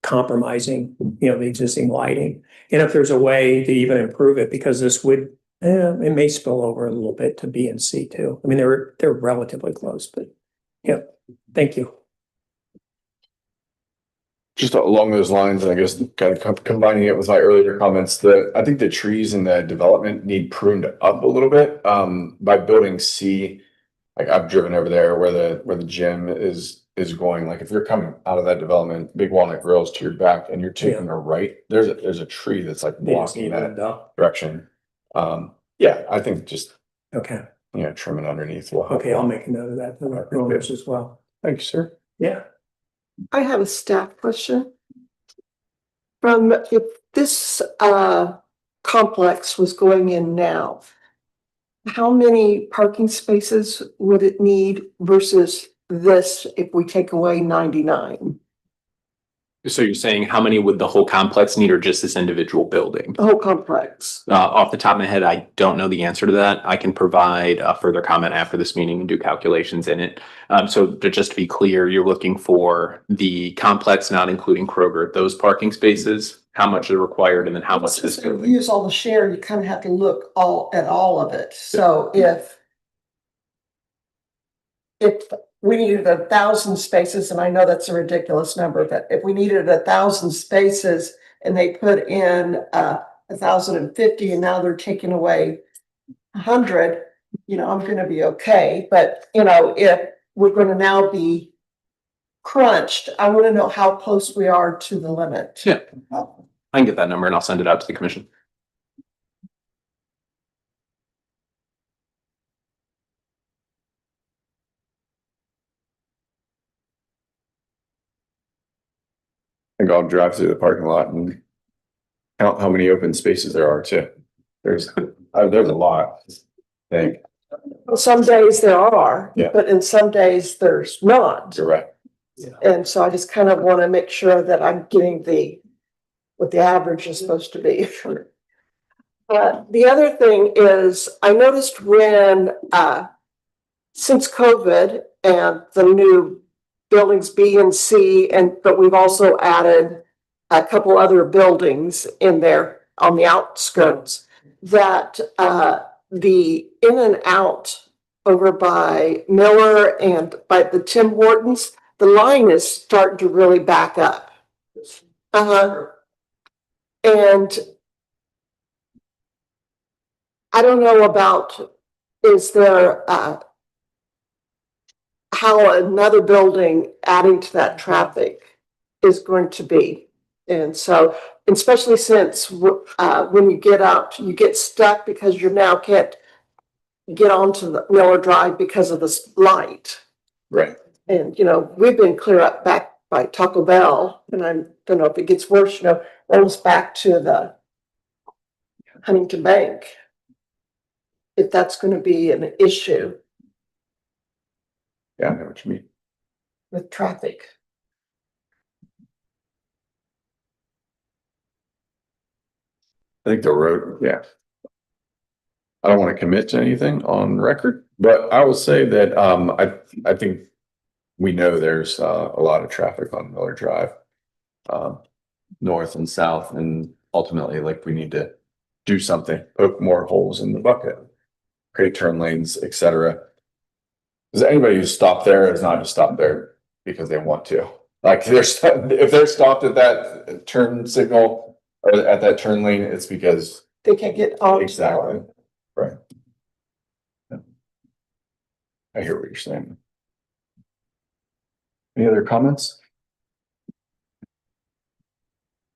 compromising, the existing lighting. And if there's a way to even improve it, because this would, it may spill over a little bit to B and C too. I mean, they're relatively close, but yeah, thank you. Just along those lines, and I guess kind of combining it with my earlier comments, I think the trees in the development need pruned up a little bit. By building C, like I've driven over there where the gym is going. Like if you're coming out of that development, Big Walnut Grill's to your back and you're taking a right, there's a tree that's like blocking that direction. I think just trim it underneath will help. Okay, I'll make a note of that for our owners as well. Thank you, sir. Yeah. I have a staff question. If this complex was going in now, how many parking spaces would it need versus this if we take away 99? So you're saying how many would the whole complex need or just this individual building? The whole complex. Off the top of my head, I don't know the answer to that. I can provide a further comment after this meeting and do calculations in it. So just to be clear, you're looking for the complex, not including Kroger, those parking spaces, how much are required, and then how much is If you use all the share, you kind of have to look at all of it. So if if we needed 1,000 spaces, and I know that's a ridiculous number, but if we needed 1,000 spaces and they put in 1,050 and now they're taking away 100, you know, I'm gonna be okay. But, you know, if we're gonna now be crunched, I want to know how close we are to the limit. Yeah. I can get that number and I'll send it out to the commission. I think I'll drive through the parking lot and count how many open spaces there are too. There's a lot, I think. Some days there are, Yeah. but in some days there's not. You're right. And so I just kind of want to make sure that I'm getting what the average is supposed to be. The other thing is, I noticed when, since COVID and the new buildings B and C, but we've also added a couple other buildings in there on the outskirts, that, the in and out over by Miller and by the Tim Hortons, the line is starting to really back up. And I don't know about, is there, how another building adding to that traffic is going to be. And so, especially since, when you get out, you get stuck because you now can't get onto the Miller Drive because of this light. Right. And, you know, we've been clear up back by Taco Bell, and I don't know if it gets worse, you know, almost back to the Huntington Bank. If that's gonna be an issue Yeah, I know what you mean. with traffic. I think the road, yeah. I don't want to commit to anything on record, but I will say that, I think we know there's, a lot of traffic on Miller Drive. North and south, and ultimately, like, we need to do something, poke more holes in the bucket. Create turn lanes, et cetera. Does anybody who stopped there is not just stopped there because they want to? Like, if they're stopped at that turn signal or at that turn lane, it's because. They can't get on. Exactly, right. Yeah. I hear what you're saying. Any other comments?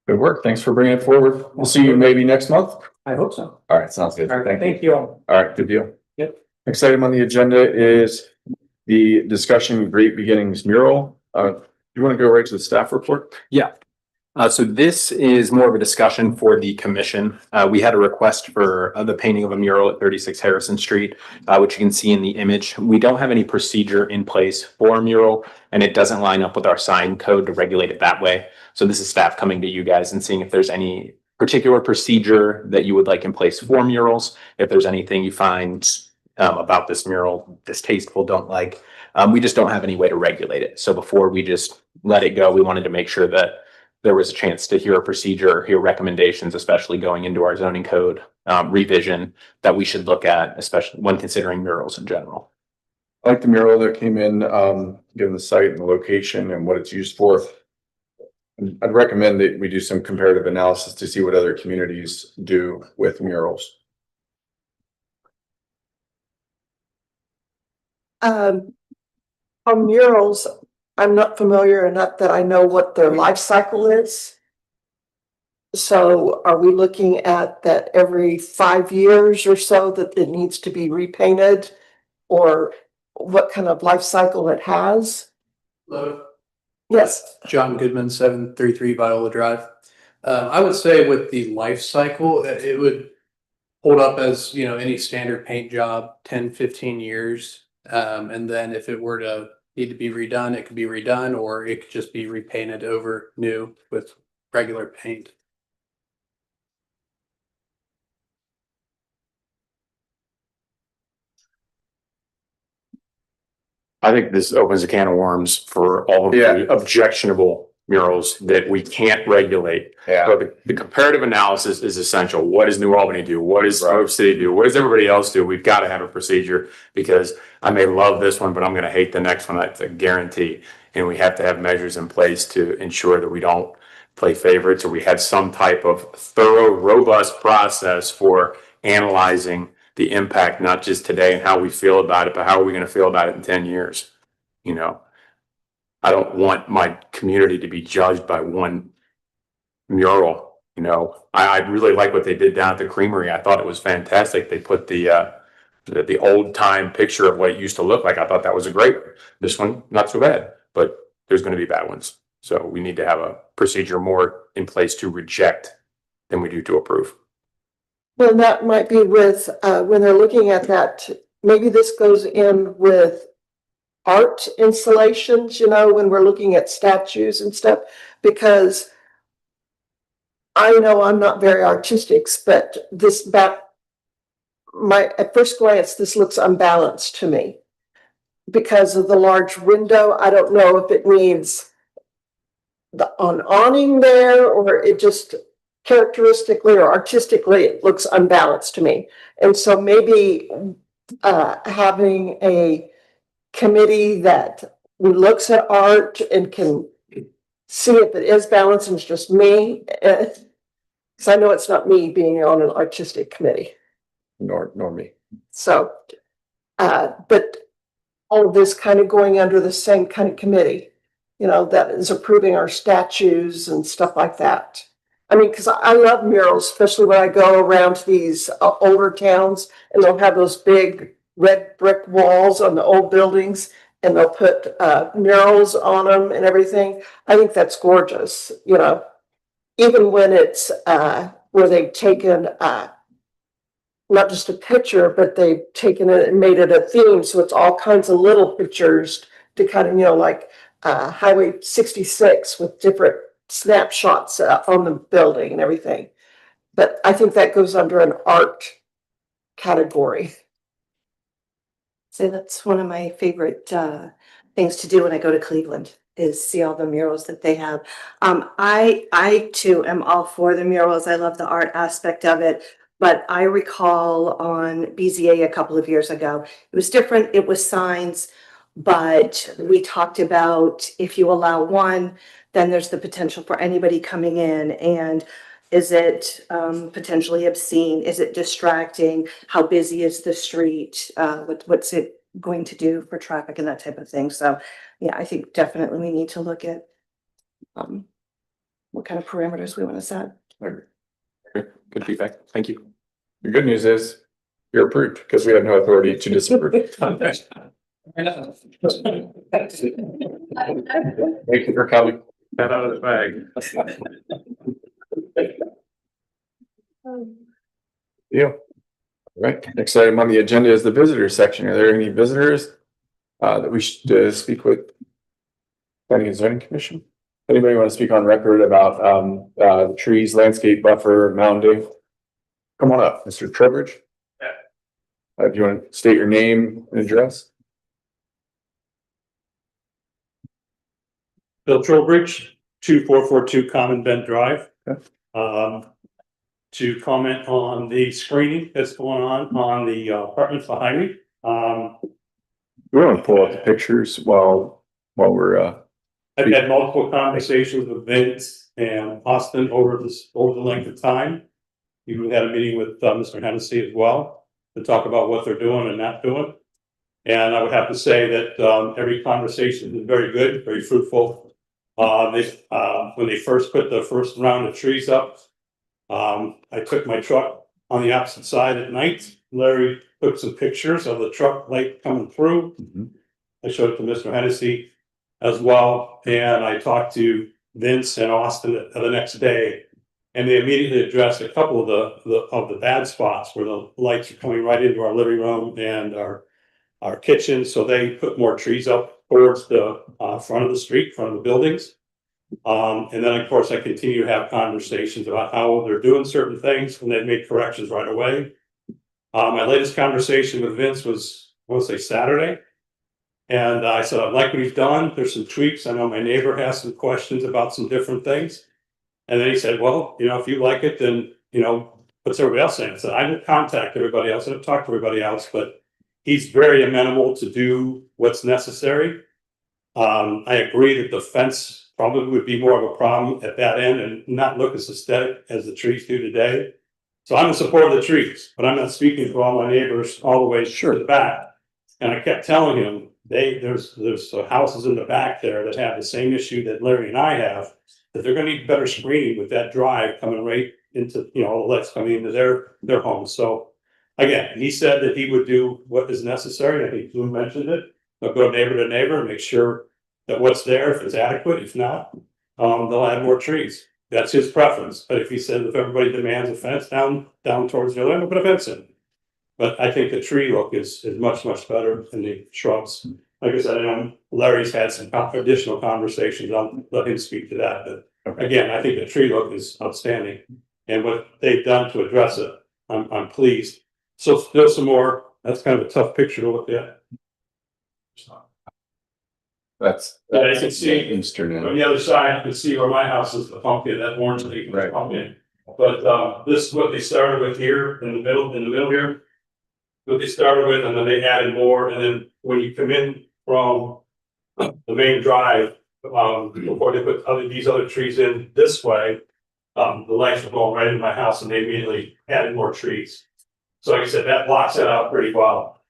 Good work. Thanks for bringing it forward. We'll see you maybe next month. I hope so. All right, sounds good. All right, thank you all. All right, good deal. Yep. Next item on the agenda is the discussion Great Beginnings mural. You want to go right to the staff report? Yeah. So this is more of a discussion for the commission. We had a request for the painting of a mural at 36 Harrison Street, which you can see in the image. We don't have any procedure in place for a mural, and it doesn't line up with our sign code to regulate it that way. So this is staff coming to you guys and seeing if there's any particular procedure that you would like in place for murals. If there's anything you find about this mural distasteful, don't like, we just don't have any way to regulate it. So before we just let it go, we wanted to make sure that there was a chance to hear a procedure, hear recommendations, especially going into our zoning code revision that we should look at, especially when considering murals in general. I like the mural that came in, given the site and the location and what it's used for. I'd recommend that we do some comparative analysis to see what other communities do with murals. On murals, I'm not familiar enough that I know what their life cycle is. So are we looking at that every 5 years or so that it needs to be repainted? Or what kind of life cycle it has? Hello, Yes, John Goodman, 733 Viola Drive. I would say with the life cycle, it would hold up as, you know, any standard paint job, 10, 15 years. And then if it were to need to be redone, it could be redone, or it could just be repainted over new with regular paint. I think this opens a can of worms for all of Yeah. the objectionable murals that we can't regulate. Yeah. So the comparative analysis is essential. What does New Albany do? What does Grove City do? What does everybody else do? We've got to have a procedure, because I may love this one, but I'm going to hate the next one. That's a guarantee. And we have to have measures in place to ensure that we don't play favorites, or we have some type of thorough, robust process for analyzing the impact, not just today and how we feel about it, but how are we going to feel about it in 10 years? You know, I don't want my community to be judged by one mural. You know, I really like what they did down at the Creamery. I thought it was fantastic. They put the old time picture of what it used to look like. I thought that was a great one. This one, not so bad, but there's going to be bad ones. So we need to have a procedure more in place to reject than we do to approve. Well, that might be with, when they're looking at that, maybe this goes in with art installations, you know, when we're looking at statues and stuff, because I know I'm not very artistic, but at first glance, this looks unbalanced to me because of the large window. I don't know if it means the awning there, or it just characteristically or artistically, it looks unbalanced to me. And so maybe having a committee that looks at art and can see if it is balanced and it's just me. Because I know it's not me being on an artistic committee. Nor me. So, but all of this kind of going under the same kind of committee, you know, that is approving our statues and stuff like that. I mean, because I love murals, especially when I go around to these older towns and they'll have those big red brick walls on the old buildings and they'll put murals on them and everything. I think that's gorgeous, you know, even when it's where they've taken not just a picture, but they've taken it and made it a theme. So it's all kinds of little pictures to kind of, you know, like Highway 66 with different snapshots on the building and everything. But I think that goes under an art category. So that's one of my favorite things to do when I go to Cleveland, is see all the murals that they have. I too am all for the murals. I love the art aspect of it. But I recall on BZA a couple of years ago, it was different. It was signs, but we talked about if you allow one, then there's the potential for anybody coming in. And is it potentially obscene? Is it distracting? How busy is the street? What's it going to do for traffic and that type of thing? So yeah, I think definitely we need to look at what kind of parameters we want to set. Good feedback. Thank you. The good news is you're approved because we have no authority to disapprove. Thank you for coming. That out of the bag. Deal. All right, next item on the agenda is the visitor section. Are there any visitors that we should speak with Planning and Zoning Commission? Anybody want to speak on record about the trees, landscape buffer, mounding? Come on up, Mr. Trowbridge. Do you want to state your name and address? Bill Trowbridge, 2442 Common Bend Drive. To comment on the screening that's going on the apartments behind me. We want to pull up the pictures while we're I've had multiple conversations with Vince and Austin over the length of time. Even had a meeting with Mr. Hennessy as well to talk about what they're doing and not doing. And I would have to say that every conversation has been very good, very fruitful. When they first put the first round of trees up, I took my truck on the opposite side at night. Larry took some pictures of the truck light coming through. I showed it to Mr. Hennessy as well. And I talked to Vince and Austin the next day, and they immediately addressed a couple of the bad spots where the lights are coming right into our living room and our kitchen. So they put more trees up towards the front of the street, front of the buildings. And then of course I continue to have conversations about how they're doing certain things, and they make corrections right away. My latest conversation with Vince was, I want to say Saturday. And I said, I like what he's done. There's some tweaks. I know my neighbor has some questions about some different things. And then he said, well, you know, if you like it, then, you know, what's everybody else saying? I said, I didn't contact everybody else. I didn't talk to everybody else, but he's very amenable to do what's necessary. I agree that the fence probably would be more of a problem at that end and not look as aesthetic as the trees do today. So I'm in support of the trees, but I'm not speaking for all my neighbors all the way to the back. And I kept telling him, there's houses in the back there that have the same issue that Larry and I have, that they're gonna need better screening with that drive coming right into, you know, all the lights coming into their homes. So again, he said that he would do what is necessary. I think Lou mentioned it. They'll go neighbor to neighbor and make sure that what's there, if it's adequate, if not, they'll add more trees. That's his preference. But if he said, if everybody demands a fence down towards the other end, we'll put a fence in. But I think the tree look is much better than the shrubs. Like I said, I know Larry's had some additional conversations. I'll let him speak to that. But again, I think the tree look is outstanding. And what they've done to address it, I'm pleased. So still some more, that's kind of a tough picture to look at. That's. Yeah, you can see Eastern on end. the other side, you can see where my house is, the pumpkin, that orange leaf is pumpkin. But this is what they started with here in the middle here. What they started with, and then they added more, and then when you come in from the main drive, before they put these other trees in this way, the lights were going right in my house and they immediately added more trees. So like I said, that blocks it out pretty well.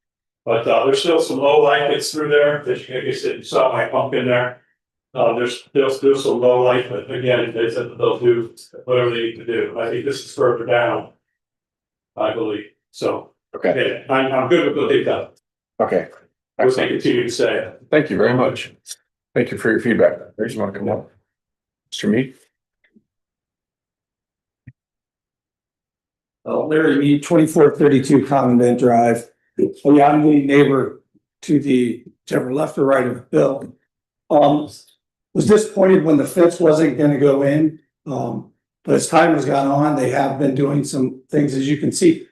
But there's still some low light that's through there, that you saw my pumpkin there. There's still some low light, but again, they said that they'll do whatever they need to do. I think this is further down, I believe. So, okay, I'm good with what they've done. Okay. What they continue to say. Thank you very much. Thank you for your feedback. There's you want to come up. Mr. Mead? Larry Mead, 2432 Convent Drive. Oh, yeah, I'm the neighbor to the whichever left or right of Bill. Was disappointed when the fence wasn't gonna go in. But as time has gone on, they have been doing some things, as you can see.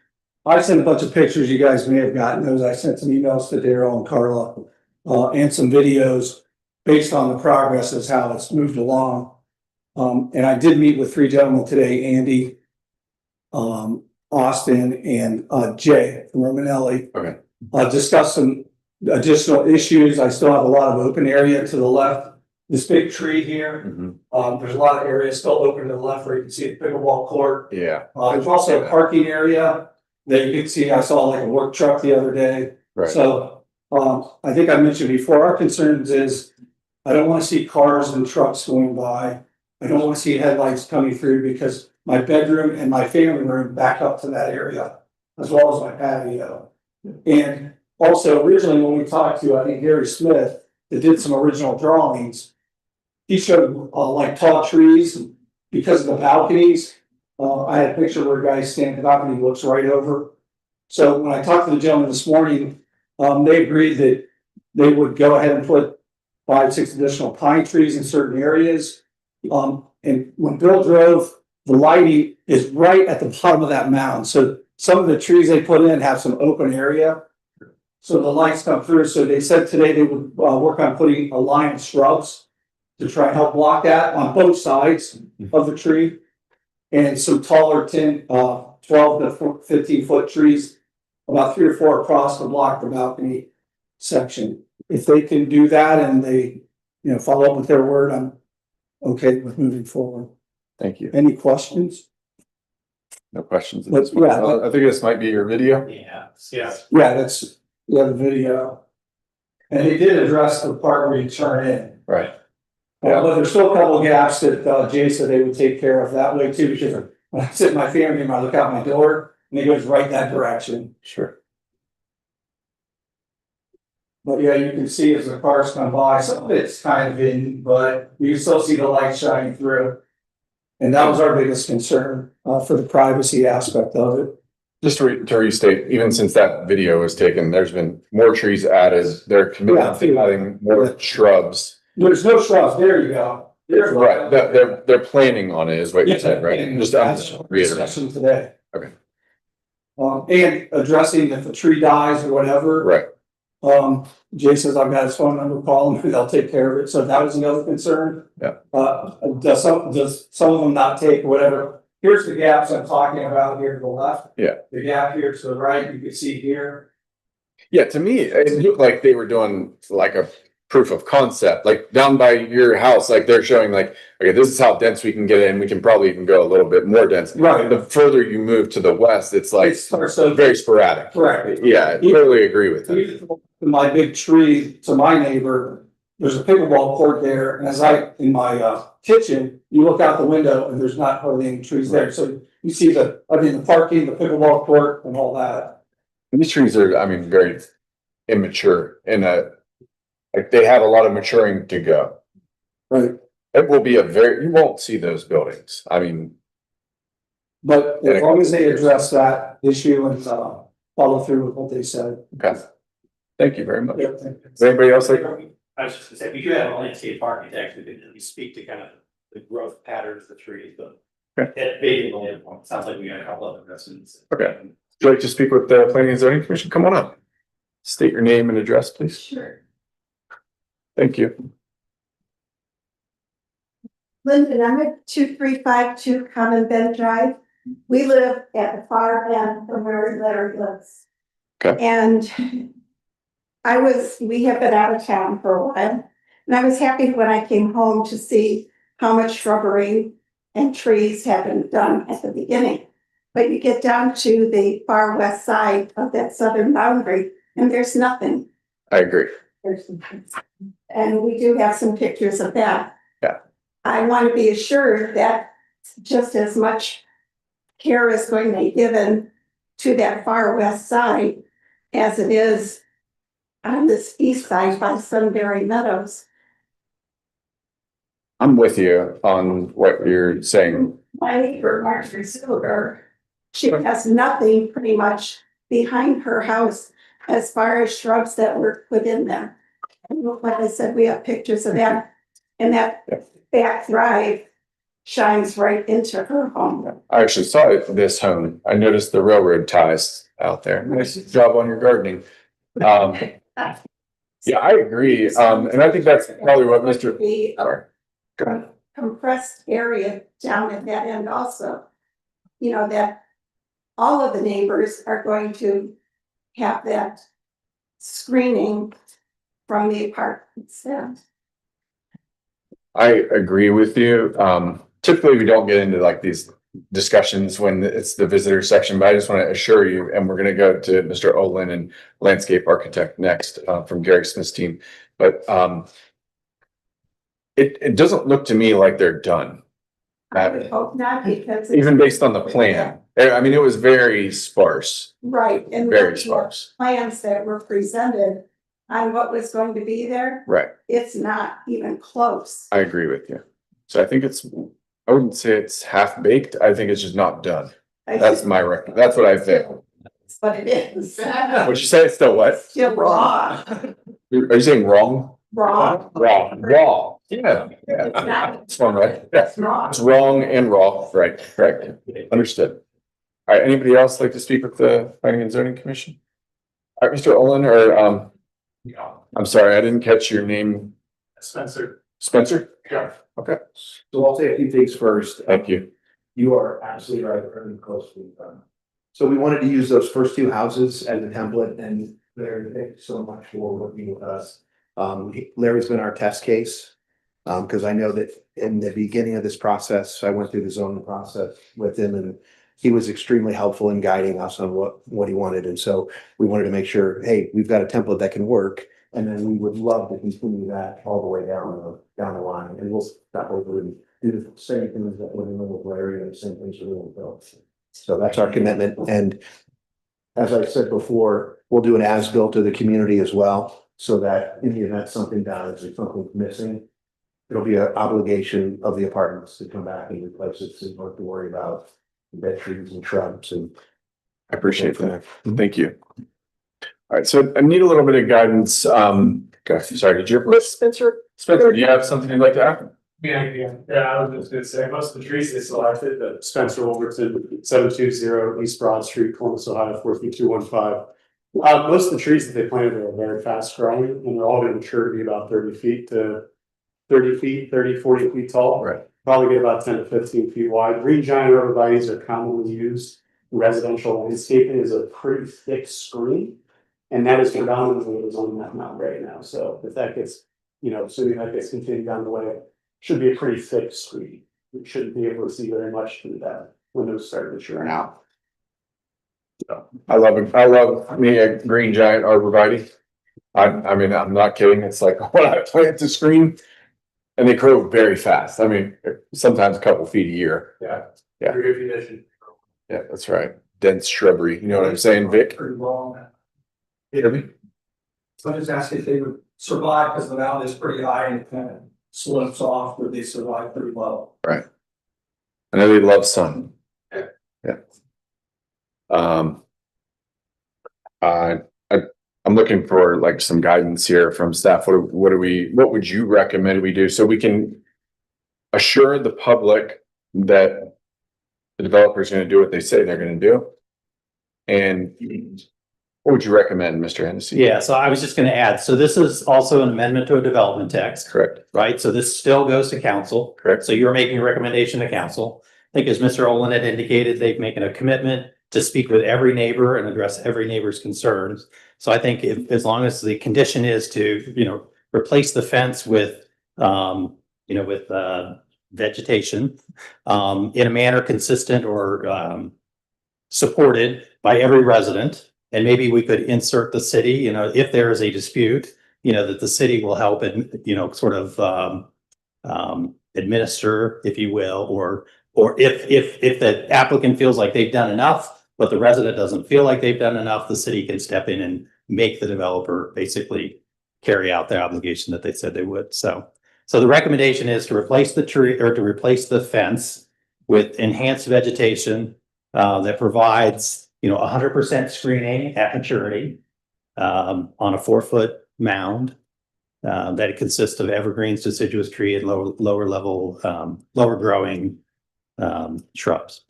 I sent a bunch of pictures, you guys may have gotten those. I sent some emails to Daryl and Carla, and some videos based on the progress as how it's moved along. And I did meet with 3 gentlemen today, Andy, Austin, and Jay from Romanelli. Okay. Discuss some additional issues. I still have a lot of open area to the left. This big tree here, there's a lot of area still open to the left where you can see the pickleball court. Yeah. There's also a parking area that you can see. I saw like a work truck the other day. Right. So I think I mentioned before, our concerns is I don't want to see cars and trucks going by. I don't want to see headlights coming through because my bedroom and my family room back up to that area, as well as my patio. And also originally when we talked to, I think Gary Smith, that did some original drawings, he showed like tall trees because of the balconies. I had a picture where a guy standing in the balcony looks right over. So when I talked to the gentleman this morning, they agreed that they would go ahead and put 5-6 additional pine trees in certain areas. And when Bill drove, the lighting is right at the bottom of that mound. So some of the trees they put in have some open area. So the lights come through. So they said today they would work on putting a line of shrubs to try and help block that on both sides of the tree. And some taller 12 to 15 foot trees, about 3 or 4 across to block the balcony section. If they can do that and they, follow up with their word, I'm okay with moving forward. Thank you. Any questions? No questions. But, yeah. I think this might be your video. Yeah. Yeah, that's the video. And they did address the part where you turn in. Right. But there's still a couple of gaps that Jay said they would take care of that way too, because when I sit in my family room, I look out my door and it goes right that direction. Sure. But yeah, you can see as the cars come by, some of it's kind of hidden, but you can still see the light shining through. And that was our biggest concern for the privacy aspect of it. Just to restate, even since that video was taken, there's been more trees added. They're committed to adding more shrubs. There's no shrubs. There you go. Right. They're planning on it, is what you said, right? Just reiterating today. Okay. And addressing if a tree dies or whatever. Right. Jay says I've got his phone number, call him, they'll take care of it. So that was another concern. Yeah. Does some of them not take whatever? Here's the gaps I'm talking about here to the left. Yeah. The gap here to the right, you can see here. Yeah, to me, it looked like they were doing like a proof of concept, like down by your house, like they're showing like, okay, this is how dense we can get in. We can probably even go a little bit more dense. Right. The further you move to the west, it's like It starts to- very sporadic. Correct. Yeah, I totally agree with that. My big tree to my neighbor, there's a pickleball court there, and as in my kitchen, you look out the window and there's not hardly any trees there, so you see the parking, the pickleball court and all that. These trees are, I mean, very immature like they have a lot of maturing to go. Right. It will be you won't see those buildings. I mean. But as long as they address that issue and follow through with what they said. Okay. Thank you very much. Yeah. Does anybody else like? I was just gonna say, we do have a landscape architect who can at least speak to kind of the growth patterns of the trees, but. It sounds like we got a couple of residents. Okay. Would you like to speak with the Planning and Zoning Commission? Come on up. State your name and address, please. Sure. Thank you. Lyndon, I'm at 2352 Common Bend Drive. We live at the far end from where Larry lives. Okay. And we have been out of town for a while. And I was happy when I came home to see how much shrubbery and trees have been done at the beginning. But you get down to the far west side of that southern boundary and there's nothing. I agree. And we do have some pictures of that. Yeah. I want to be assured that just as much care is going to be given to that far west side as it is on this east side by Sunbury Meadows. I'm with you on what you're saying. My neighbor, Marjorie Silver, she has nothing pretty much behind her house as far as shrubs that were put in there. And like I said, we have pictures of that, and that back drive shines right into her home. I actually saw this home. I noticed the railroad ties out there. Nice job on your gardening. Yeah, I agree. And I think that's probably what Mr. Be Sorry. Go ahead. Compressed area down at that end also. You know, that all of the neighbors are going to have that screening from the apartments. Yeah. I agree with you. Typically, we don't get into like these discussions when it's the visitor section, but I just want to assure you, and we're going to go to Mr. Olin and landscape architect next from Gary Smith's team. But it doesn't look to me like they're done. I would hope not, because Even based on the plan. I mean, it was very sparse, right, and very the sparse. plans that were presented on what was going to be there, Right. it's not even close. I agree with you. So I think I wouldn't say it's half baked. I think it's just not done. That's my record. That's what I think. That's what it is. Would you say it's still what? Still raw. Are you saying wrong? Raw. Raw. Yeah. It's not. That's one, right? Yeah. It's raw. It's wrong and raw. Right. Correct. Understood. All right. Anybody else like to speak with the Planning and Zoning Commission? All right, Mr. Olin, or I'm sorry, I didn't catch your name. Spencer. Spencer? Yeah. Okay. So I'll say a few things first. Thank you. You are absolutely right, very close to So we wanted to use those first two houses as a template, and Larry, thank you so much for working with us. Larry's been our test case. Because I know that in the beginning of this process, I went through the zoning process with him, and he was extremely helpful in guiding us on what he wanted. And so we wanted to make sure, hey, we've got a template that can work. And then we would love to continue that all the way down the line. And we'll stop over and do the same things that we're doing with Larry and the same things we're doing with Bill. So that's our commitment. And as I said before, we'll do an as-built to the community as well, so that in the event something dies or something's missing, it'll be an obligation of the apartments to come back and replace it, so you don't have to worry about dead trees and shrubs. And I appreciate that. Thank you. All right, so I need a little bit of guidance. Okay, sorry, did you? Spencer, Spencer, do you have something you'd like to add? Yeah, I was just gonna say, most of the trees they selected, Spencer Overton, 720 East Broad Street, Columbus, Ohio, 43215. Most of the trees that they planted are very fast growing and they're all gonna mature to be about 30 feet to 30 feet, 30, 40 feet tall. Right. Probably get about 10 to 15 feet wide. Green giant arborvitaes are commonly used in residential landscaping as a pretty thick screen. And that is predominantly what is on that mountain right now. So if that gets, assuming that gets continued down the way, it should be a pretty thick screen. We shouldn't be able to see very much through that when those start maturing out. I love it. I love me a green giant arborvitae. I mean, I'm not kidding. It's like when I plant the screen and they grow very fast. I mean, sometimes a couple feet a year. Yeah. Yeah. Good condition. Yeah, that's right. Dense shrubbery. You know what I'm saying, Vic? Pretty long. Hear me? So I just asked if they would survive because the mountain is pretty high and it kind of slopes off, would they survive pretty well? Right. I know they love sun. Yeah. I'm looking for like some guidance here from staff. What would you recommend we do so we can assure the public that the developer is going to do what they say they're going to do? And what would you recommend, Mr. Hennessy? Yeah, so I was just gonna add, so this is also an amendment to a development text. Correct. Right, so this still goes to council. Correct. So you're making a recommendation to council. I think as Mr. Olin had indicated, they've making a commitment to speak with every neighbor and address every neighbor's concerns. So I think if, as long as the condition is to, replace the fence with, vegetation, in a manner consistent or, supported by every resident. And maybe we could insert the city, if there is a dispute, that the city will help and, sort of, administer, if you will, or if the applicant feels like they've done enough, but the resident doesn't feel like they've done enough, the city can step in and make the developer basically carry out their obligation that they said they would. So the recommendation is to replace the tree or to replace the fence with enhanced vegetation that provides, 100% screening at maturity on a 4-foot mound that it consists of evergreens, deciduous tree, and lower level, lower growing shrubs.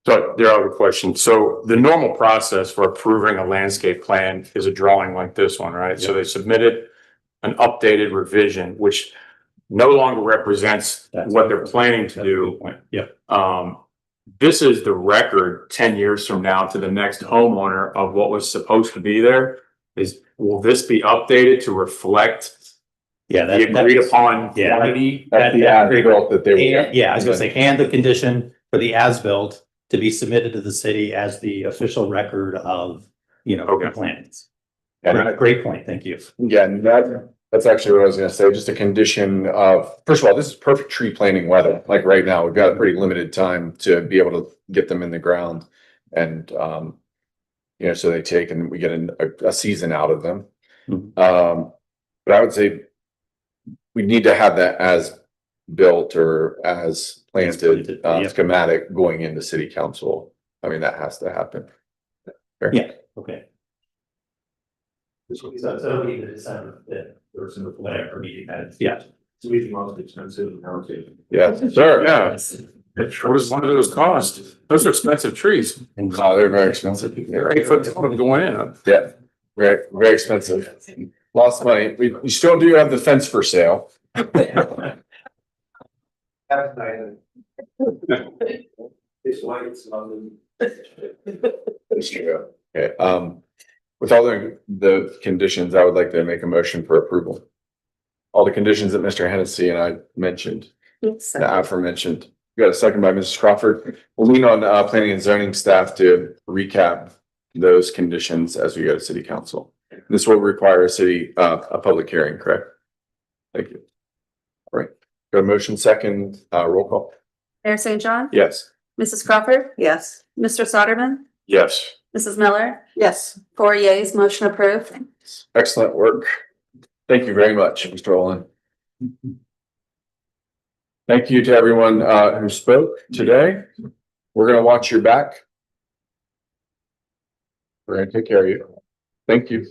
So there are other questions. So the normal process for approving a landscape plan is a drawing like this one, right? So they submitted an updated revision, which no longer represents what they're planning to do. Yep. This is the record 10 years from now to the next homeowner of what was supposed to be there. Will this be updated to reflect the agreed upon quantity? Yeah, I was gonna say, and the condition for the as-built to be submitted to the city as the official record of, plans. Great point, thank you. Yeah, that's actually what I was gonna say, just a condition of, first of all, this is perfect tree planting weather. Like right now, we've got a pretty limited time to be able to get them in the ground. And, so they take and we get a season out of them. But I would say we need to have that as built or as planted schematic going into city council. I mean, that has to happen. Fair? Yeah, okay. So it'll be the December 5th or some whatever meeting that is. Yeah. To be the most expensive in our city. Yeah, sure. Yeah. What does one of those cost? Those are expensive trees. Oh, they're very expensive. They're 8 foot tall going in. Yeah, very, very expensive. Lost money. We still do have the fence for sale. It's lights on It's true. Okay, with all the conditions, I would like to make a motion for approval. All the conditions that Mr. Hennessy and I mentioned, that aforementioned. We got a second by Mrs. Crawford. We'll lean on planning and zoning staff to recap those conditions as we go to city council. This will require a public hearing, correct? Thank you. All right, got a motion second, roll call. Mayor St. John? Yes. Mrs. Crawford? Yes. Mr. Soderman? Yes. Mrs. Miller? Yes. 4 yeas, motion approved. Excellent work. Thank you very much, Mr. Olin. Thank you to everyone who spoke today. We're going to watch your back. We're going to take care of you. Thank you.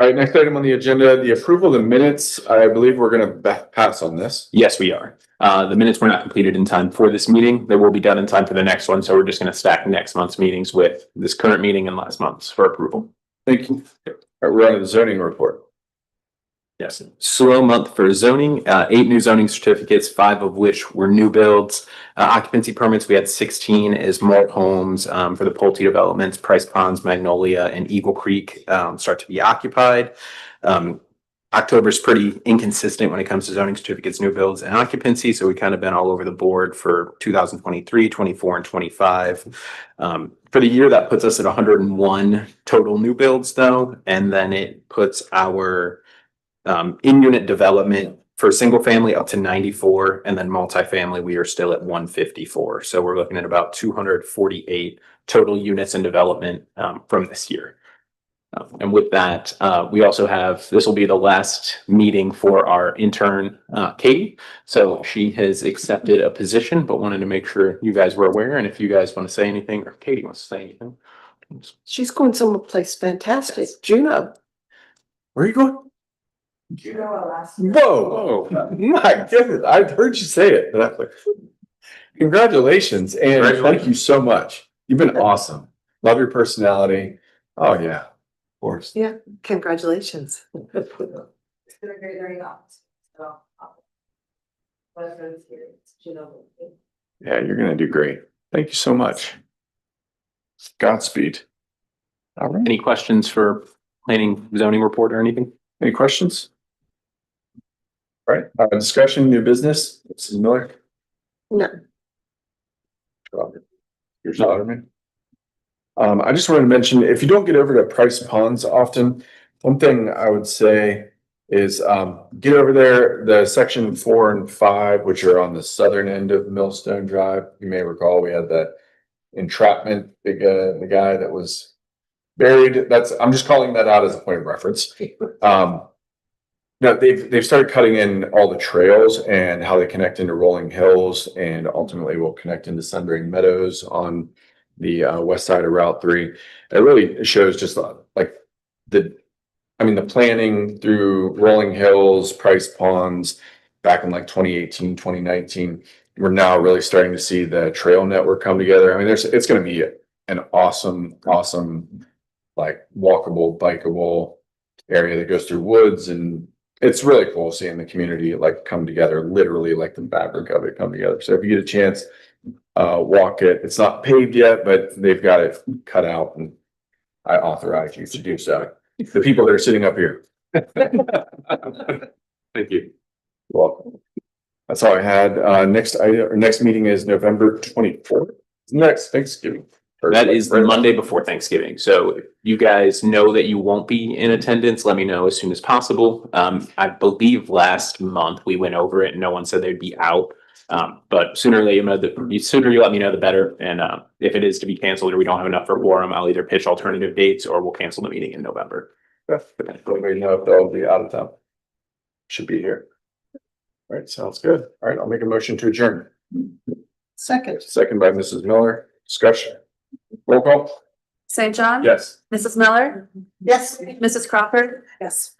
All right, next item on the agenda, the approval of the minutes. I believe we're gonna pass on this. Yes, we are. The minutes were not completed in time for this meeting. They will be done in time for the next one, so we're just gonna stack next month's meetings with this current meeting and last month's for approval. Thank you. All right, we're on to the zoning report. Yes, slow month for zoning, 8 new zoning certificates, 5 of which were new builds. Occupancy permits, we had 16 as more homes for the Pulte developments, Price Ponds, Magnolia, and Eagle Creek start to be occupied. October is pretty inconsistent when it comes to zoning certificates, new builds, and occupancy, so we kind of been all over the board for 2023, 24, and 25. For the year, that puts us at 101 total new builds though, and then it puts our in-unit development for single family up to 94, and then multifamily, we are still at 154. So we're looking at about 248 total units in development from this year. And with that, we also have, this will be the last meeting for our intern, Katie. So she has accepted a position, but wanted to make sure you guys were aware. And if you guys want to say anything, or Katie wants to say anything. She's going someplace fantastic. Juneau. Where are you going? Whoa, my goodness, I heard you say it, but I was like, congratulations, and thank you so much. You've been awesome. Love your personality. Oh, yeah, of course. Yeah, congratulations. It's been a great learning office. So, whatever it's here, you know. Yeah, you're gonna do great. Thank you so much. Godspeed. All right. Any questions for planning zoning report or anything? Any questions? All right, discussion, new business, Mrs. Miller. No. Here's Otterman. I just wanted to mention, if you don't get over to Price Ponds often, one thing I would say is get over there, the section 4 and 5, which are on the southern end of Millstone Drive. You may recall we had that entrapment, the guy that was buried. I'm just calling that out as a point of reference. No, they've started cutting in all the trails and how they connect into Rolling Hills, and ultimately will connect into Sundering Meadows on the west side of Route 3. It really shows just like the planning through Rolling Hills, Price Ponds back in like 2018, 2019. We're now really starting to see the trail network come together. I mean, it's going to be an awesome, like walkable, bikeable area that goes through woods, and it's really cool seeing the community like come together, literally like the fabric of it come together. So if you get a chance, walk it. It's not paved yet, but they've got it cut out, and I authorize you to do so. The people that are sitting up here. Thank you. You're welcome. That's all I had. Next meeting is November 24th. Next Thanksgiving. That is the Monday before Thanksgiving. So if you guys know that you won't be in attendance, let me know as soon as possible. I believe last month we went over it and no one said they'd be out. But sooner you let me know, the better. And if it is to be canceled or we don't have enough for quorum, I'll either pitch alternative dates or we'll cancel the meeting in November. Anybody know if they'll be out of town? Should be here. All right, sounds good. All right, I'll make a motion to adjourn. Second. Second by Mrs. Miller. Discussion. Roll call. St. John? Yes. Mrs. Miller? Yes. Mrs. Crawford? Yes.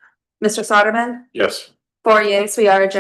Mr. Soderman? Yes. 4 yeas, we are adjourned.